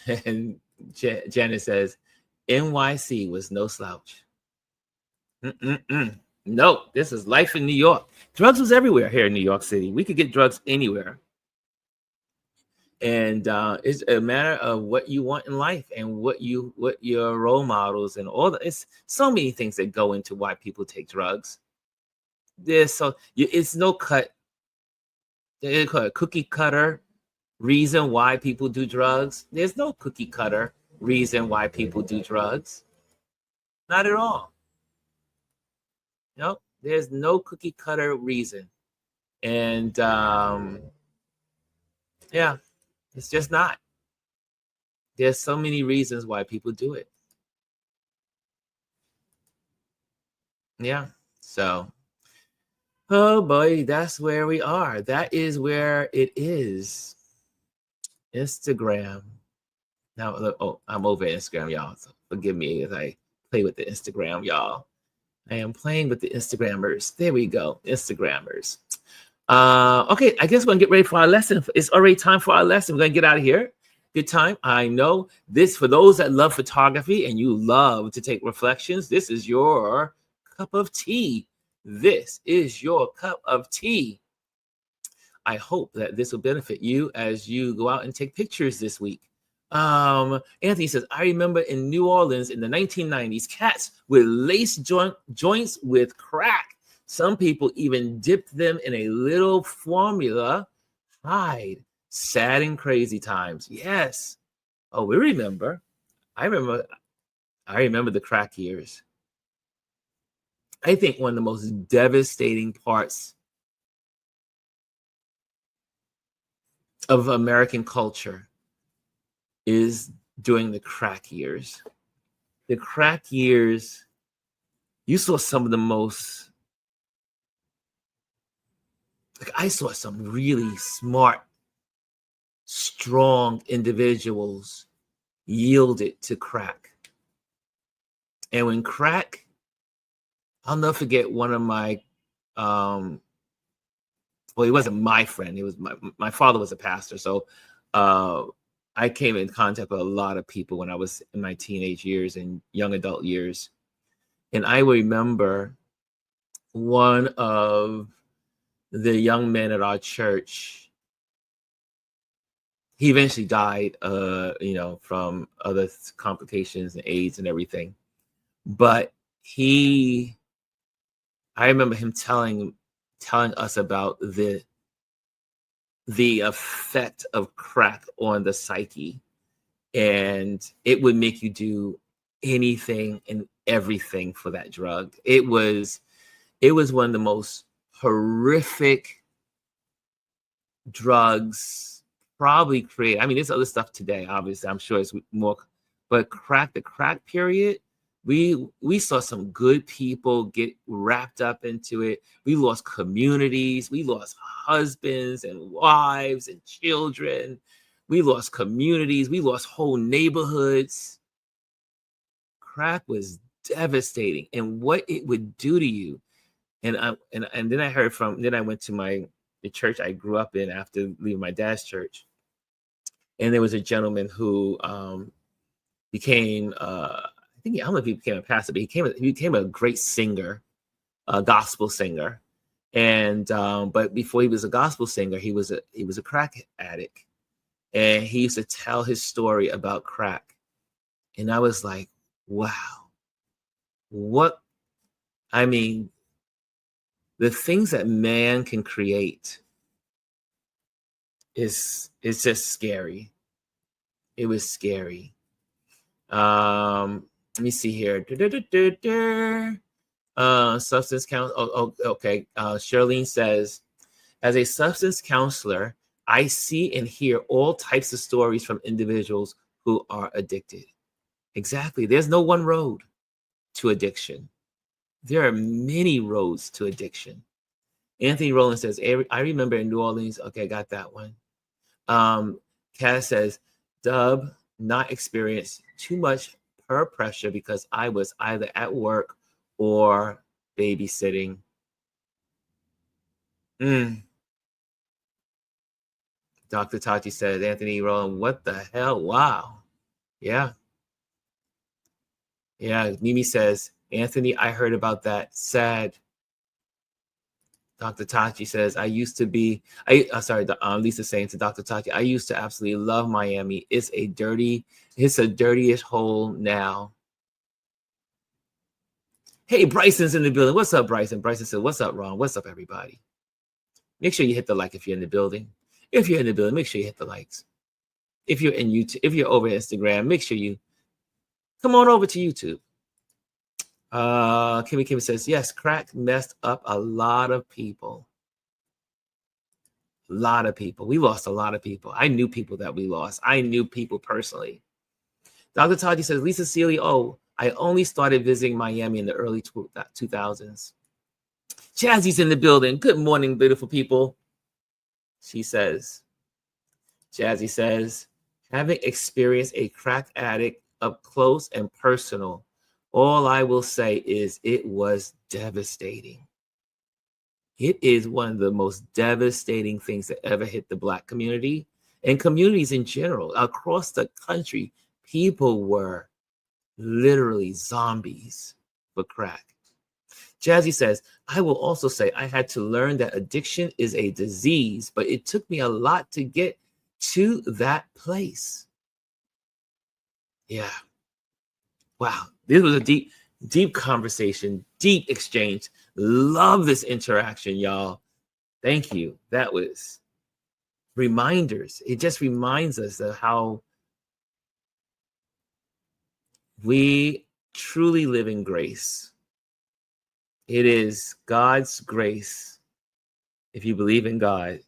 And Janet says, NYC was no slouch. No, this is life in New York. Drugs was everywhere here in New York City. We could get drugs anywhere. And it's a matter of what you want in life and what your role models and all that. It's so many things that go into why people take drugs. It's no cookie cutter reason why people do drugs. There's no cookie cutter reason why people do drugs. Not at all. No, there's no cookie cutter reason. And yeah, it's just not. There's so many reasons why people do it. Yeah. So, oh boy, that's where we are. That is where it is. Instagram. Now, I'm over Instagram, y'all. So forgive me as I play with the Instagram, y'all. I am playing with the Instagrammers. There we go, Instagrammers. Okay, I guess we're gonna get ready for our lesson. It's already time for our lesson. We're gonna get out of here. Good time. I know this, for those that love photography and you love to take reflections, this is your cup of tea. This is your cup of tea. I hope that this will benefit you as you go out and take pictures this week. Anthony says, I remember in New Orleans in the 1990s, cats with lace joints with crack. Some people even dipped them in a little formula. Hide. Sad and crazy times. Yes. Oh, we remember. I remember the crack years. I think one of the most devastating parts of American culture is during the crack years. The crack years, you saw some of the most Like I saw some really smart, strong individuals yielded to crack. And when crack, I'll never forget one of my, well, he wasn't my friend. He was my father was a pastor. So I came in contact with a lot of people when I was in my teenage years and young adult years. And I remember one of the young men at our church, he eventually died, from other complications and AIDS and everything. But I remember him telling us about the effect of crack on the psyche, and it would make you do anything and everything for that drug. It was one of the most horrific drugs probably create. I mean, there's other stuff today, obviously, I'm sure it's more, but the crack period, we saw some good people get wrapped up into it. We lost communities, we lost husbands and wives and children. We lost communities, we lost whole neighborhoods. Crack was devastating, and what it would do to you. And then I heard then I went to the church I grew up in after leaving my dad's church. And there was a gentleman who became, I don't know if he became a pastor, but he became a great singer, a gospel singer. And but before he was a gospel singer, he was a crack addict. And he used to tell his story about crack. And I was like, wow, the things that man can create is just scary. It was scary. Let me see here. Substance counsel. Oh, okay. Charlene says, as a substance counselor, I see and hear all types of stories from individuals who are addicted. Exactly. There's no one road to addiction. There are many roads to addiction. Anthony Rowland says, I remember in New Orleans. Okay, got that one. Cass says, Dub, not experienced too much peer pressure because I was either at work or babysitting. Dr. Tachi says, Anthony Rowland, what the hell? Wow. Yeah. Yeah. Mimi says, Anthony, I heard about that. Sad. Dr. Tachi says, Lisa saying to Dr. Tachi, I used to absolutely love Miami. It's a dirtyish hole now. Hey, Bryson's in the building. What's up, Bryson? Bryson said, what's up, Ron? What's up, everybody? Make sure you hit the like if you're in the building. If you're in the building, make sure you hit the likes. If you're in YouTube, if you're over Instagram, make sure you come on over to YouTube. Kimmy says, yes, crack messed up a lot of people. A lot of people. We lost a lot of people. I knew people that we lost. I knew people personally. Dr. Taji says, Lisa Seeley, I only started visiting Miami in the early 2000s. Jazzy's in the building. Good morning, beautiful people. Jazzy says, having experienced a crack addict up close and personal, all I will say is it was devastating. It is one of the most devastating things that ever hit the Black community and communities in general. Across the country, people were literally zombies for crack. Jazzy says, I will also say I had to learn that addiction is a disease, but it took me a lot to get to that place. Yeah. Wow. This was a deep conversation, deep exchange. Love this interaction, y'all. Thank you. That was reminders. It just reminds us of how we truly live in grace. It is God's grace, if you believe in God,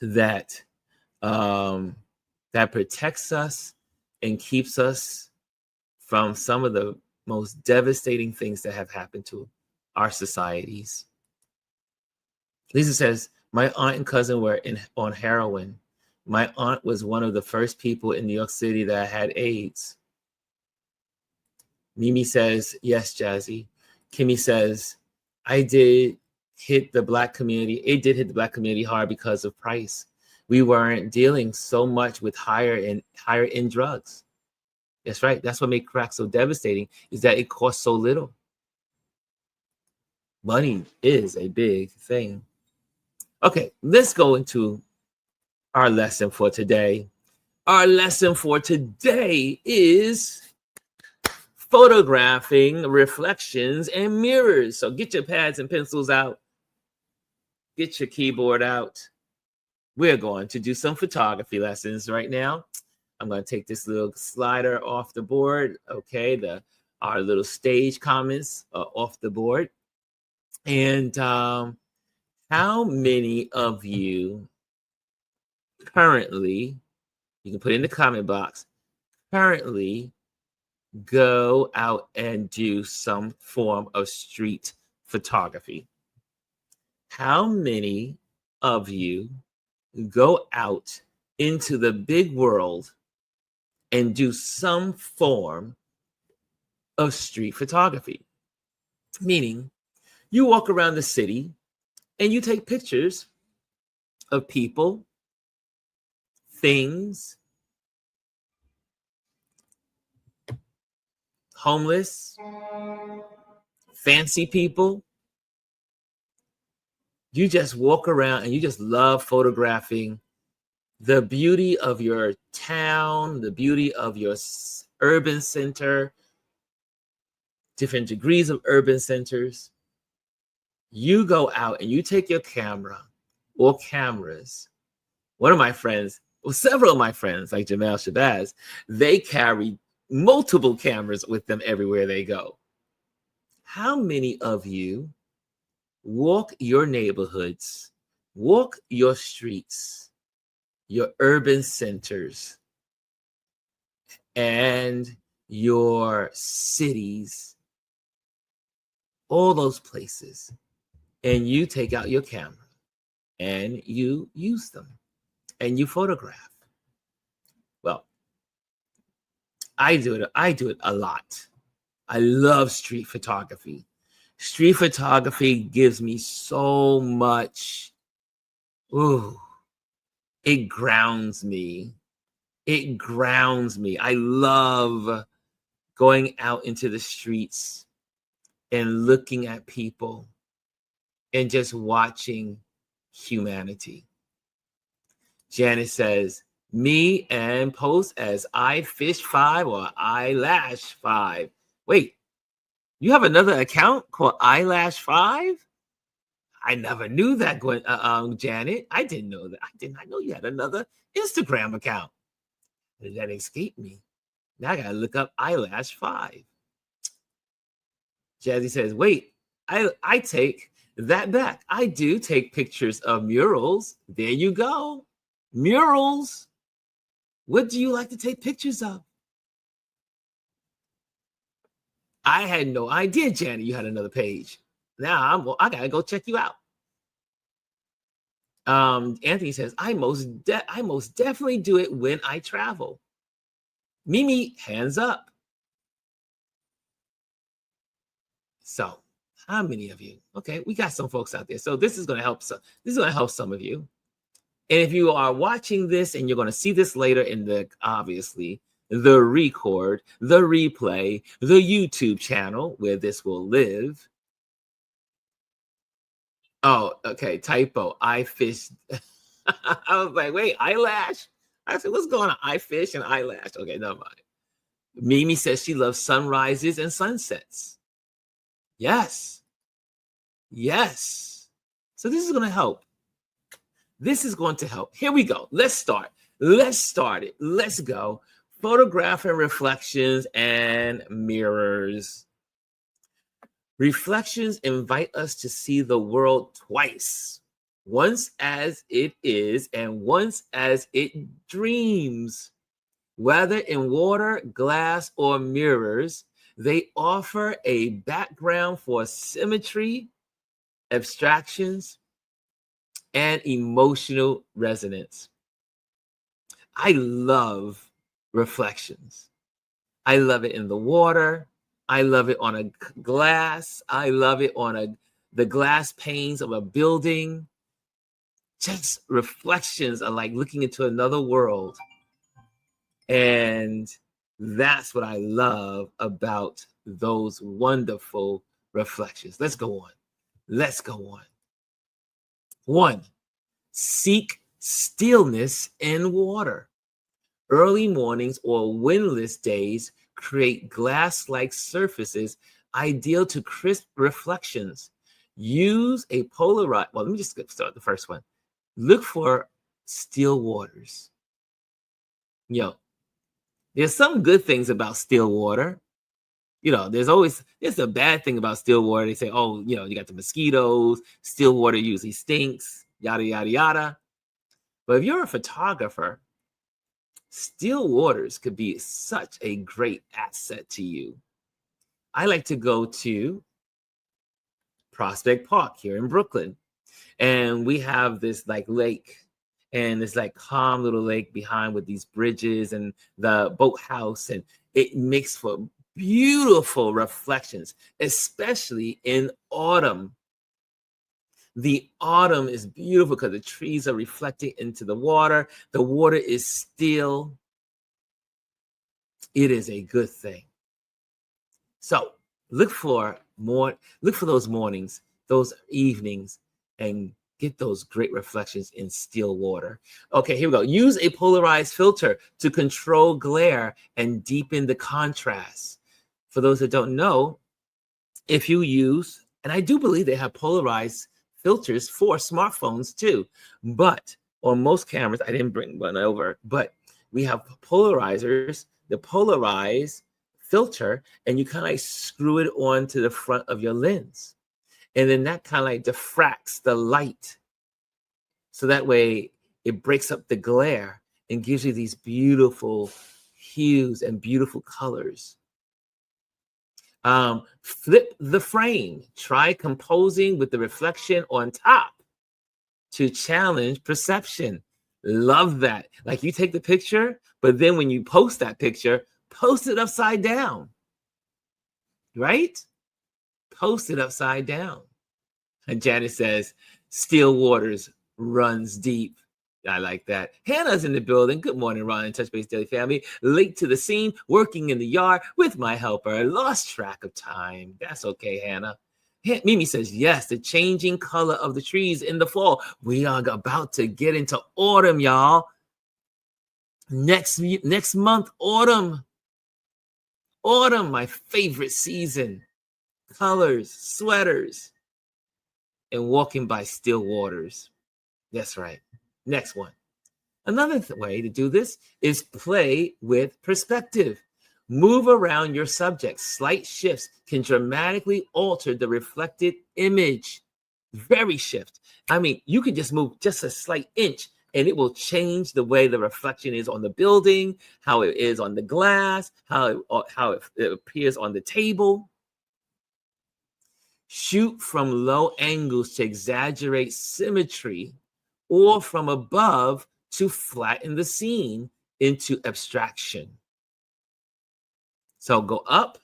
that that protects us and keeps us from some of the most devastating things that have happened to our societies. Lisa says, my aunt and cousin were on heroin. My aunt was one of the first people in New York City that had AIDS. Mimi says, yes, Jazzy. Kimmy says, I did hit the Black community. It did hit the Black community hard because of price. We weren't dealing so much with higher end drugs. That's right. That's what made crack so devastating, is that it costs so little. Money is a big thing. Okay, let's go into our lesson for today. Our lesson for today is photographing reflections and mirrors. So get your pads and pencils out. Get your keyboard out. We're going to do some photography lessons right now. I'm going to take this little slider off the board. Okay, our little stage comments off the board. And how many of you currently, you can put in the comment box, currently go out and do some form of street photography? How many of you go out into the big world and do some form of street photography? Meaning, you walk around the city and you take pictures of people, things, homeless, fancy people. You just walk around and you just love photographing the beauty of your town, the beauty of your urban center, different degrees of urban centers. You go out and you take your camera or cameras. One of my friends, well, several of my friends, like Jamal Shabazz, they carry multiple cameras with them everywhere they go. How many of you walk your neighborhoods, walk your streets, your urban centers, and your cities, all those places, and you take out your camera and you use them and you photograph? Well, I do it a lot. I love street photography. Street photography gives me so much. Ooh, it grounds me. It grounds me. I love going out into the streets and looking at people and just watching humanity. Janice says, me and post as I fish 5 or eyelash 5. Wait, you have another account called eyelash 5? I never knew that, Janet. I didn't know that. I did not know you had another Instagram account. That escaped me. Now I gotta look up eyelash 5. Jazzy says, wait, I take that back. I do take pictures of murals. There you go. Murals. What do you like to take pictures of? I had no idea, Janet, you had another page. Now I gotta go check you out. Anthony says, I most definitely do it when I travel. Mimi, hands up. So, how many of you? Okay, we got some folks out there. So this is going to help. This is going to help some of you. And if you are watching this and you're going to see this later in the, obviously, the record, the replay, the YouTube channel where this will live. Oh, okay, typo. I fish. I was like, wait, eyelash? I said, what's going on? I fish and eyelash. Okay, never mind. Mimi says she loves sunrises and sunsets. Yes. Yes. So this is going to help. This is going to help. Here we go. Let's start. Let's start it. Let's go. Photographing reflections and mirrors. Reflections invite us to see the world twice, once as it is and once as it dreams. Whether in water, glass, or mirrors, they offer a background for symmetry, abstractions, and emotional resonance. I love reflections. I love it in the water. I love it on a glass. I love it on the glass panes of a building. Just reflections are like looking into another world. And that's what I love about those wonderful reflections. Let's go on. Let's go on. 1, seek stillness in water. Early mornings or windless days create glass-like surfaces ideal to crisp reflections. Use a polarized, well, let me just start the first one. Look for still waters. There's some good things about still water. There's a bad thing about still water. They say, oh, you got the mosquitoes, still water usually stinks, yada, yada, yada. But if you're a photographer, still waters could be such a great asset to you. I like to go to Prospect Park here in Brooklyn, and we have this like lake, and it's like calm little lake behind with these bridges and the boathouse, and it makes for beautiful reflections, especially in autumn. The autumn is beautiful because the trees are reflecting into the water. The water is still. It is a good thing. So look for those mornings, those evenings, and get those great reflections in still water. Okay, here we go. Use a polarized filter to control glare and deepen the contrast. For those that don't know, if you use, and I do believe they have polarized filters for smartphones too, but on most cameras, I didn't bring one over, but we have polarizers, the polarized filter, and you kind of like screw it onto the front of your lens. And then that kind of like diffracts the light. So that way it breaks up the glare and gives you these beautiful hues and beautiful colors. Flip the frame. Try composing with the reflection on top to challenge perception. Love that. Like you take the picture, but then when you post that picture, post it upside down. Right? Post it upside down. And Janet says, still waters runs deep. I like that. Hannah's in the building. Good morning, Ron and Touch Base Daily family. Late to the scene, working in the yard with my helper. Lost track of time. That's okay, Hannah. Mimi says, yes, the changing color of the trees in the fall. We are about to get into autumn, y'all. Next month, autumn. Autumn, my favorite season. Colors, sweaters, and walking by still waters. That's right. Next one. Another way to do this is play with perspective. Move around your subject. Slight shifts can dramatically alter the reflected image. Very shift. I mean, you can just move just a slight inch and it will change the way the reflection is on the building, how it is on the glass, how it appears on the table. Shoot from low angles to exaggerate symmetry, or from above to flatten the scene into abstraction. So go up,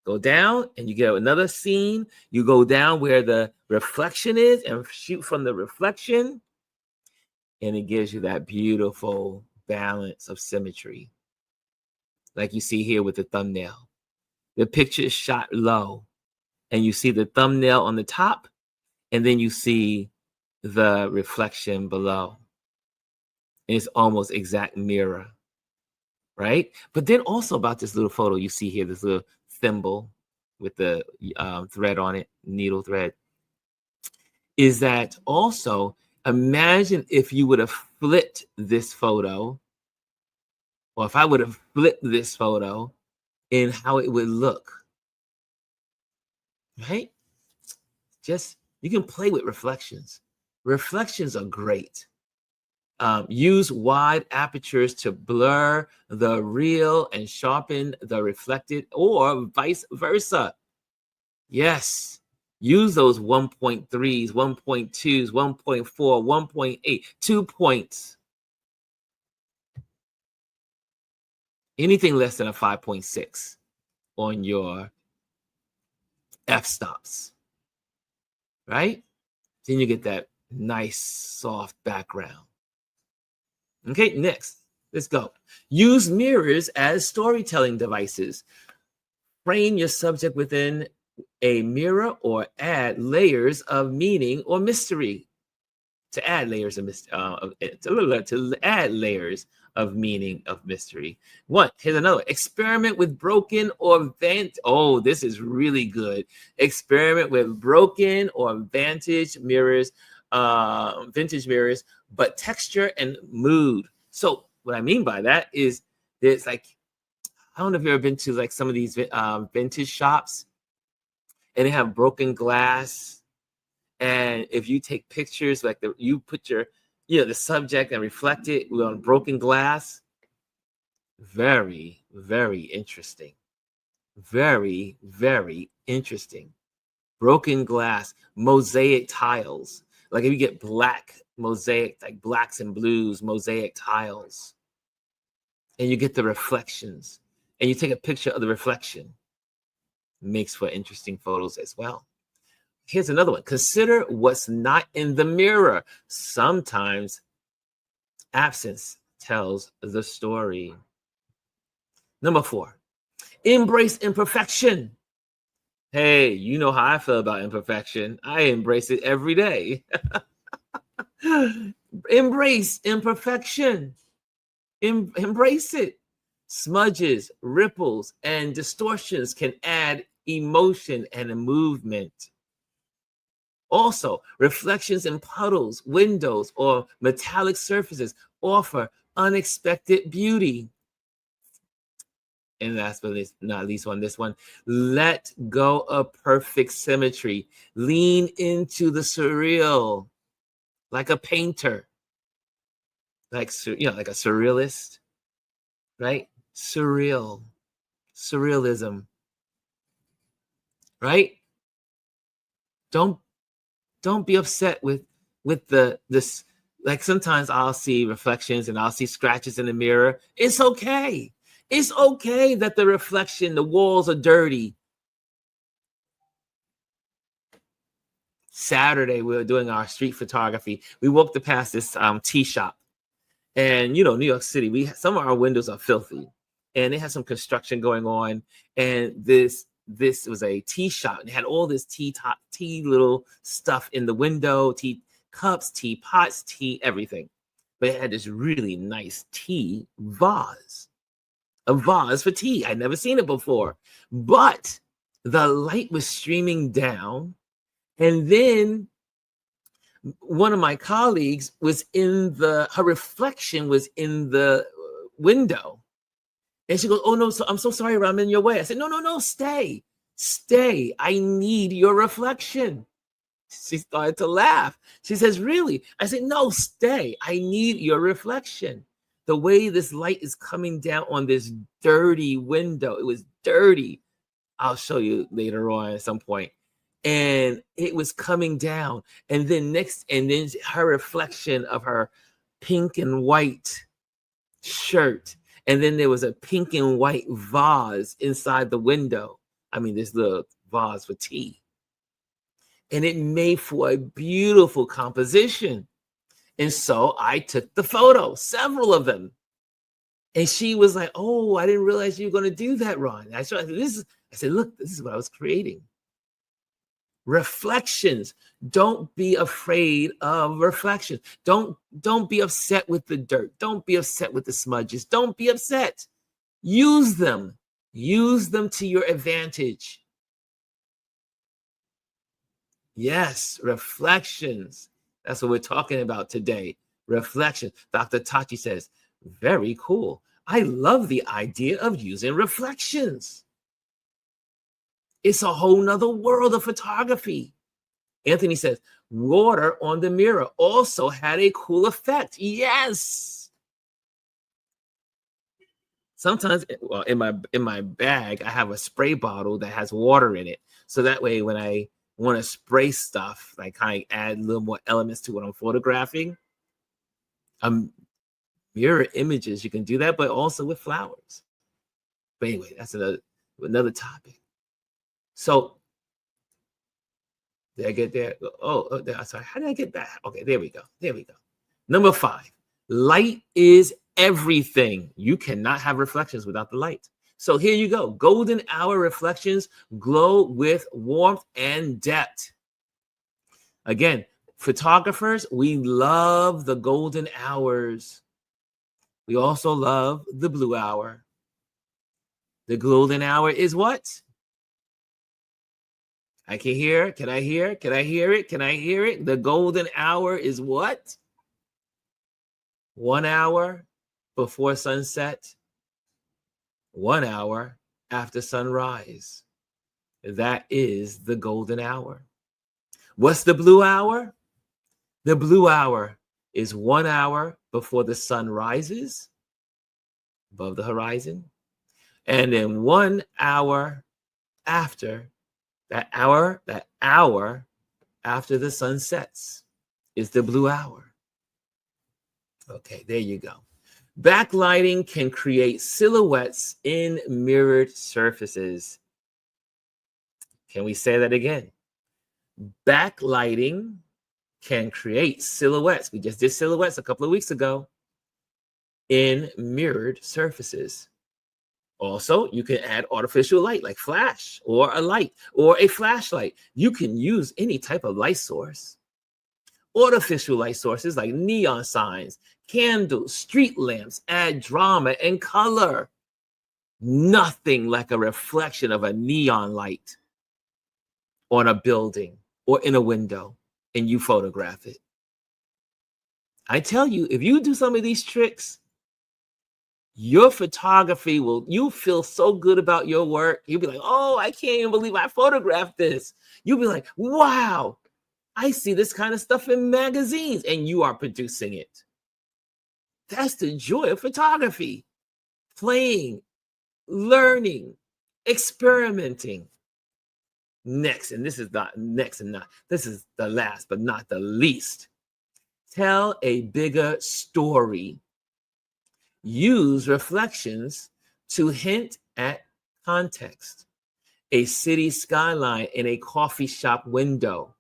go down, and you get another scene. You go down where the reflection is and shoot from the reflection, and it gives you that beautiful balance of symmetry. Like you see here with the thumbnail. The picture is shot low, and you see the thumbnail on the top, and then you see the reflection below. And it's almost exact mirror, right? But then also about this little photo you see here, this little thimble with the thread on it, needle thread, is that also, imagine if you would have flipped this photo, or if I would have flipped this photo, and how it would look, right? Just, you can play with reflections. Reflections are great. Use wide apertures to blur the real and sharpen the reflected, or vice versa. Yes, Use those 1.3s, 1.2s, 1.4, 1.8, 2 points. Anything less than a 5.6 on your f-stops, right? Then you get that nice soft background. Okay, next, let's go. Use mirrors as storytelling devices. Frame your subject within a mirror or add layers of meaning or mystery. To add layers of to add layers of meaning of mystery. Here's another. Experiment with broken or oh, this is really good. Experiment with broken or vintage mirrors, but texture and mood. So what I mean by that is there's like, I don't know if you've ever been to like some of these vintage shops, and they have broken glass. And if you take pictures, like you put your, the subject and reflect it on broken glass, very, very interesting. Very, very interesting. Broken glass, mosaic tiles. Like if you get black mosaic, like blacks and blues, mosaic tiles, and you get the reflections, and you take a picture of the reflection, makes for interesting photos as well. Here's another one. Consider what's not in the mirror. Sometimes absence tells the story. Number 4, embrace imperfection. Hey, you know how I feel about imperfection. I embrace it every day. Embrace imperfection. Embrace it. Smudges, ripples, and distortions can add emotion and a movement. Also, reflections in puddles, windows, or metallic surfaces offer unexpected beauty. And last but not least on this one, let go of perfect symmetry. Lean into the surreal, like a painter, like like a surrealist, right? Surrealism, right? Don't be upset with this. Like sometimes I'll see reflections and I'll see scratches in the mirror. It's okay. It's okay that the reflection, the walls are dirty. Saturday, we were doing our street photography. We walked past this tea shop. And, New York City, some of our windows are filthy. And they had some construction going on. And this was a tea shop. And it had all this tea little stuff in the window, tea cups, tea pots, tea everything. But it had this really nice tea vase. A vase for tea. I'd never seen it before. But the light was streaming down. And then one of my colleagues her reflection was in the window. And she goes, "Oh, no, I'm so sorry, I'm in your way." I said, No, stay. I need your reflection. She started to laugh. She says, "Really?" I said, "No, stay. I need your reflection." The way this light is coming down on this dirty window, it was dirty. I'll show you later on at some point. And it was coming down. And then her reflection of her pink and white shirt. And then there was a pink and white vase inside the window. I mean, this little vase for tea. And it made for a beautiful composition. And so I took the photo, several of them. And she was like, "Oh, I didn't realize you were going to do that, Ron." I said, "Look, this is what I was creating." Reflections. Don't be afraid of reflections. Don't be upset with the dirt. Don't be upset with the smudges. Don't be upset. Use them. Use them to your advantage. Yes, reflections. That's what we're talking about today. Reflection. Dr. Tachi says, "Very cool. I love the idea of using reflections. It's a whole nother world of photography." Anthony says, "Water on the mirror also had a cool effect." Yes. Sometimes, in my bag, I have a spray bottle that has water in it. So that way, when I want to spray stuff, like kind of add a little more elements to what I'm photographing, mirror images, you can do that, but also with flowers. But anyway, that's another topic. So did I get there? Sorry. How did I get back? Okay, there we go. There we go. Number 5, light is everything. You cannot have reflections without the light. So here you go. Golden hour reflections glow with warmth and depth. Again, photographers, we love the golden hours. We also love the blue hour. The golden hour is what? I can hear. Can I hear? Can I hear it? Can I hear it? The golden hour is what? 1 hour before sunset, 1 hour after sunrise. That is the golden hour. What's the blue hour? The blue hour is 1 hour before the sun rises above the horizon, and then 1 hour after that hour after the sun sets is the blue hour. Okay, there you go. Backlighting can create silhouettes in mirrored surfaces. Can we say that again? Backlighting can create silhouettes. We just did silhouettes a couple of weeks ago in mirrored surfaces. Also, you can add artificial light like flash or a light or a flashlight. You can use any type of light source. Artificial light sources like neon signs, candles, street lamps add drama and color. Nothing like a reflection of a neon light on a building or in a window, and you photograph it. I tell you, if you do some of these tricks, your photography you'll feel so good about your work. You'll be like, oh, I can't even believe I photographed this. You'll be like, wow, I see this kind of stuff in magazines, and you are producing it. That's the joy of photography. Playing, learning, experimenting. Next, and this is not next and not, this is the last but not the least. Tell a bigger story. Use reflections to hint at context. A city skyline in a coffee shop window.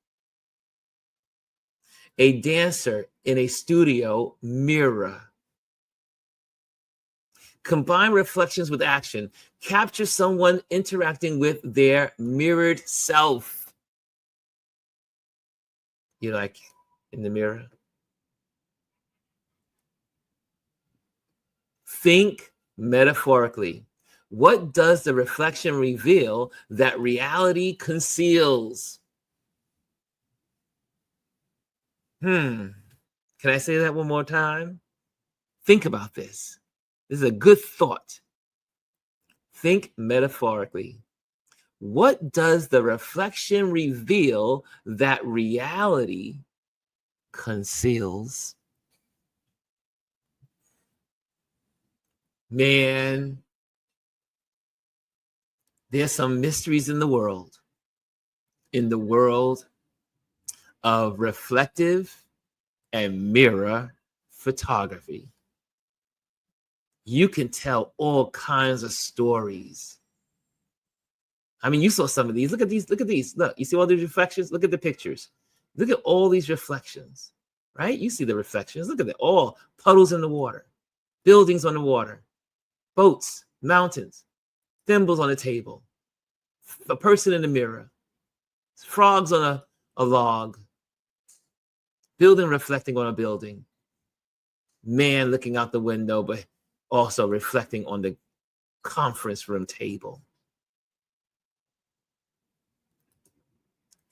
A dancer in a studio mirror. Combine reflections with action. Capture someone interacting with their mirrored self. You like in the mirror? Think metaphorically. What does the reflection reveal that reality conceals? Can I say that one more time? Think about this. This is a good thought. Think metaphorically. What does the reflection reveal that reality conceals? Man, there's some mysteries in the world of reflective and mirror photography. You can tell all kinds of stories. I mean, you saw some of these. Look at these. Look at these. Look, you see all these reflections? Look at the pictures. Look at all these reflections, right? You see the reflections. Look at it. All puddles in the water, buildings on the water, boats, mountains, thimbles on a table, a person in the mirror, frogs on a log, building reflecting on a building, man looking out the window, but also reflecting on the conference room table.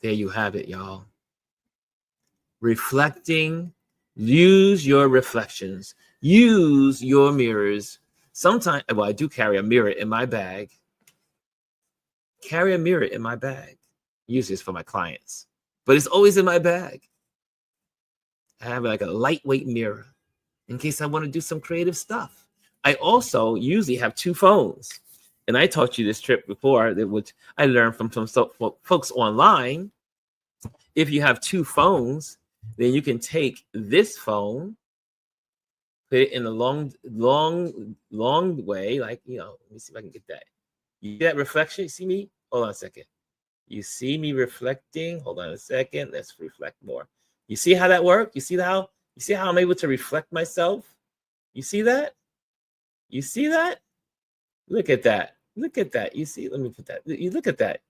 There you have it, y'all. Reflecting, use your reflections, use your mirrors. Sometimes, well, I do carry a mirror in my bag. Carry a mirror in my bag. Usually it's for my clients, but it's always in my bag. I have like a lightweight mirror in case I want to do some creative stuff. I also usually have 2 phones. And I taught you this trick before, which I learned from some folks online. If you have two phones, then you can take this phone, put it in a long way, like, let me see if I can get that. You see that reflection? You see me? Hold on a second. You see me reflecting? Hold on a second. Let's reflect more. You see how that worked? You see how I'm able to reflect myself? You see that? You see that? Look at that. Look at that. You see, let me put that. You look at that.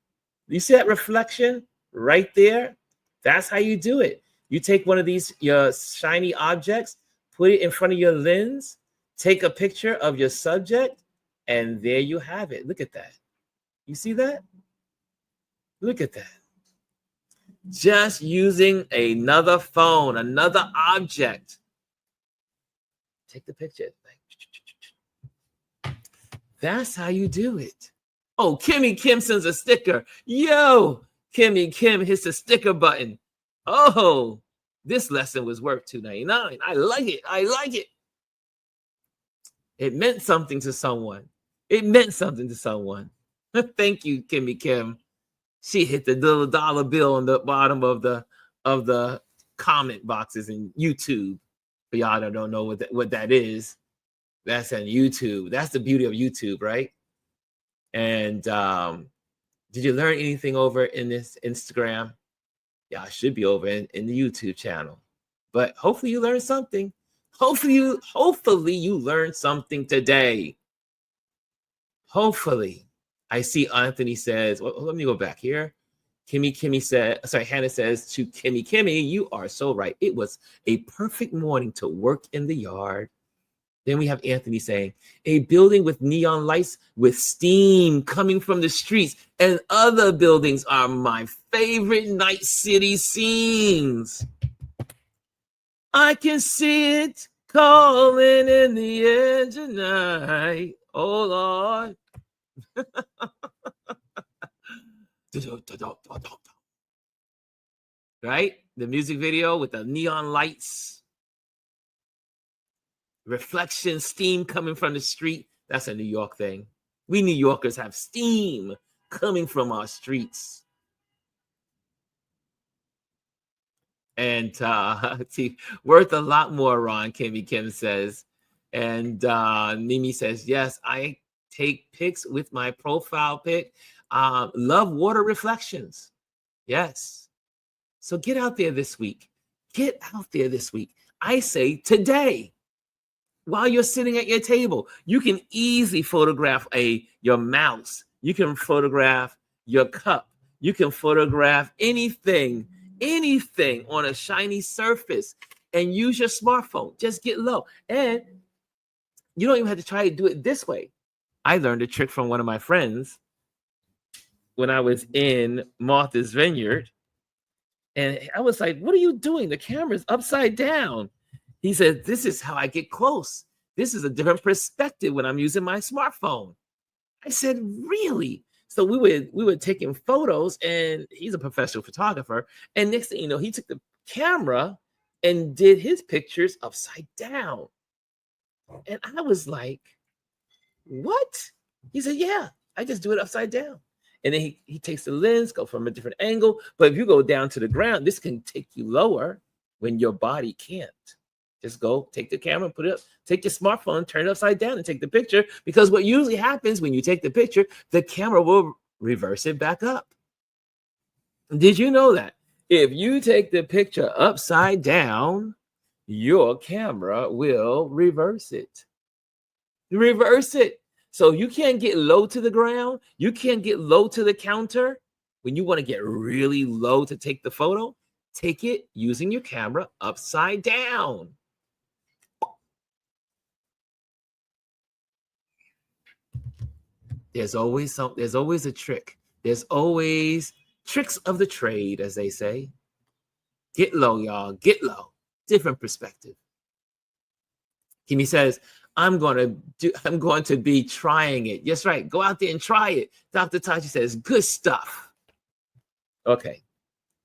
You see that reflection right there? That's how you do it. You take one of these your shiny objects, put it in front of your lens, take a picture of your subject, and there you have it. Look at that. You see that? Look at that. Just using another phone, another object. Take the picture. That's how you do it. Oh, Kimmy Kim sends a sticker. Yo, Kimmy Kim hits the sticker button. Oh, this lesson was worth $2.99. I like it. I like it. It meant something to someone. It meant something to someone. Thank you, Kimmy Kim. She hit the little dollar bill on the bottom of the comment boxes in YouTube. For y'all that don't know what that is, that's on YouTube. That's the beauty of YouTube, right? And did you learn anything over in this Instagram? Yeah, I should be over in the YouTube channel. But hopefully you learned something. Hopefully you learned something today. Hopefully. I see Anthony says, well, let me go back here. Hannah says to Kimmy, you are so right. It was a perfect morning to work in the yard. Then we have Anthony saying, a building with neon lights with steam coming from the streets and other buildings are my favorite night city scenes. I can see it calling in the edge of night. Oh, Lord. Right? The music video with the neon lights. Reflection, steam coming from the street. That's a New York thing. We New Yorkers have steam coming from our streets. And see, worth a lot more, Ron, Kimmy Kim says. And Mimi says, yes, I take pics with my profile pic. Love water reflections. Yes. So get out there this week. Get out there this week. I say today. While you're sitting at your table, you can easily photograph your mouse. You can photograph your cup. You can photograph anything on a shiny surface and use your smartphone. Just get low. And you don't even have to try to do it this way. I learned a trick from one of my friends when I was in Martha's Vineyard. And I was like, what are you doing? The camera's upside down. He said, this is how I get close. This is a different perspective when I'm using my smartphone. I said, really? So we were taking photos, and he's a professional photographer. And next thing you know, he took the camera and did his pictures upside down. And I was like, what? He said, yeah, I just do it upside down. And then he takes the lens, go from a different angle. But if you go down to the ground, this can take you lower when your body can't. Just go take the camera, put it up, take your smartphone, turn it upside down and take the picture. Because what usually happens when you take the picture, the camera will reverse it back up. Did you know that? If you take the picture upside down, your camera will reverse it. Reverse it. So you can't get low to the ground. You can't get low to the counter. When you want to get really low to take the photo, take it using your camera upside down. There's always a trick. There's always tricks of the trade, as they say. Get low, y'all. Get low. Different perspective. Kimmy says, I'm going to be trying it. Yes, right. Go out there and try it. Dr. Tachi says, good stuff. Okay.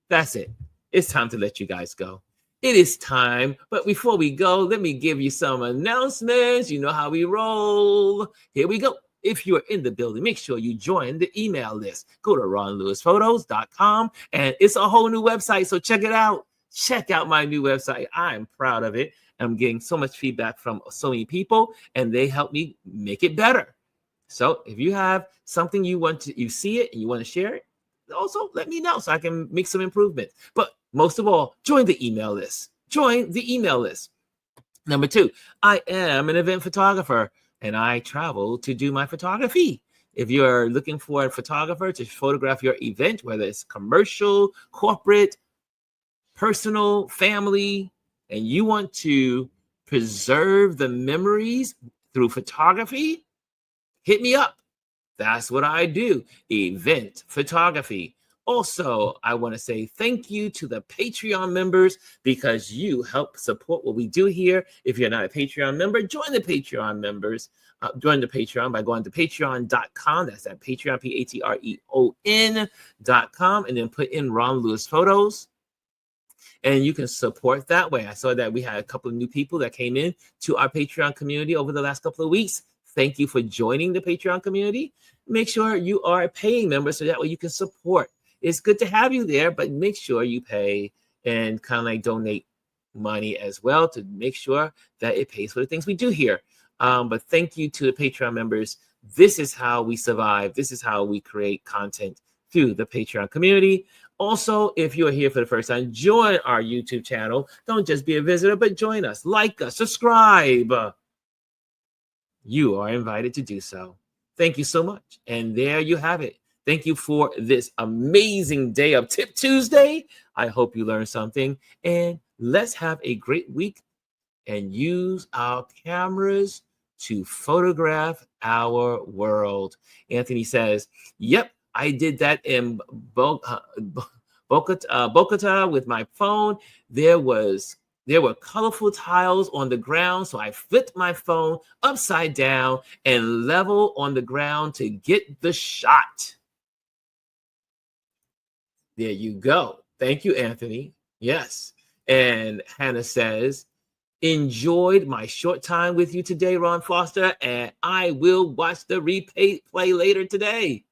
That's it. It's time to let you guys go. It is time. But before we go, let me give you some announcements. You know how we roll. Here we go. if you're in the building, make sure you join the email list. Go to ronlewisphotos.com, and it's a whole new website, so check it out. Check out my new website. I'm proud of it. I'm getting so much feedback from so many people, and they help me make it better. So if you have something you see it and you want to share it, also let me know so I can make some improvements. But most of all, join the email list. Join the email list. Number 2, I am an event photographer and I travel to do my photography. If you're looking for a photographer to photograph your event, whether it's commercial, corporate, personal, family, and you want to preserve the memories through photography, hit me up. That's what I do, event photography. Also, I want to say thank you to the Patreon members because you help support what we do here. If you're not a Patreon member, join the Patreon members. Join the Patreon by going to patreon.com. That's at Patreon, Patreon.com, and then put in Ron Lewis Photos. And you can support that way. I saw that we had a couple of new people that came in to our Patreon community over the last couple of weeks. Thank you for joining the Patreon community. Make sure you are a paying member so that way you can support. It's good to have you there, but make sure you pay and kind of like donate money as well to make sure that it pays for the things we do here. But thank you to the Patreon members. This is how we survive. This is how we create content through the Patreon community. Also, if you're here for the first time, join our YouTube channel. Don't just be a visitor, but join us, like us, subscribe. You are invited to do so. Thank you so much. And there you have it. Thank you for this amazing day of Tip Tuesday. I hope you learned something. And let's have a great week and use our cameras to photograph our world. Anthony says, yep, I did that in Bogota with my phone. There were colorful tiles on the ground, so I flipped my phone upside down and level on the ground to get the shot. There you go. Thank you, Anthony. Yes. And Hannah says, enjoyed my short time with you today, Ron Foster, and I will watch the replay later today.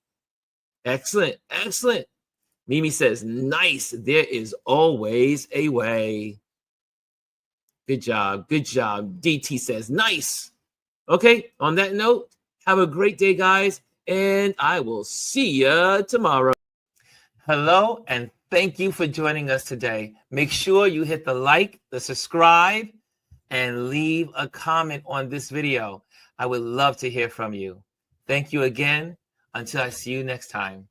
Excellent. Excellent. Mimi says, nice. There is always a way. Good job. Good job. DT says, nice. Okay. On that note, have a great day, guys. And I will see you tomorrow. Hello, and thank you for joining us today. Make sure you hit the like, the subscribe, and leave a comment on this video. I would love to hear from you. Thank you again. Until I see you next time.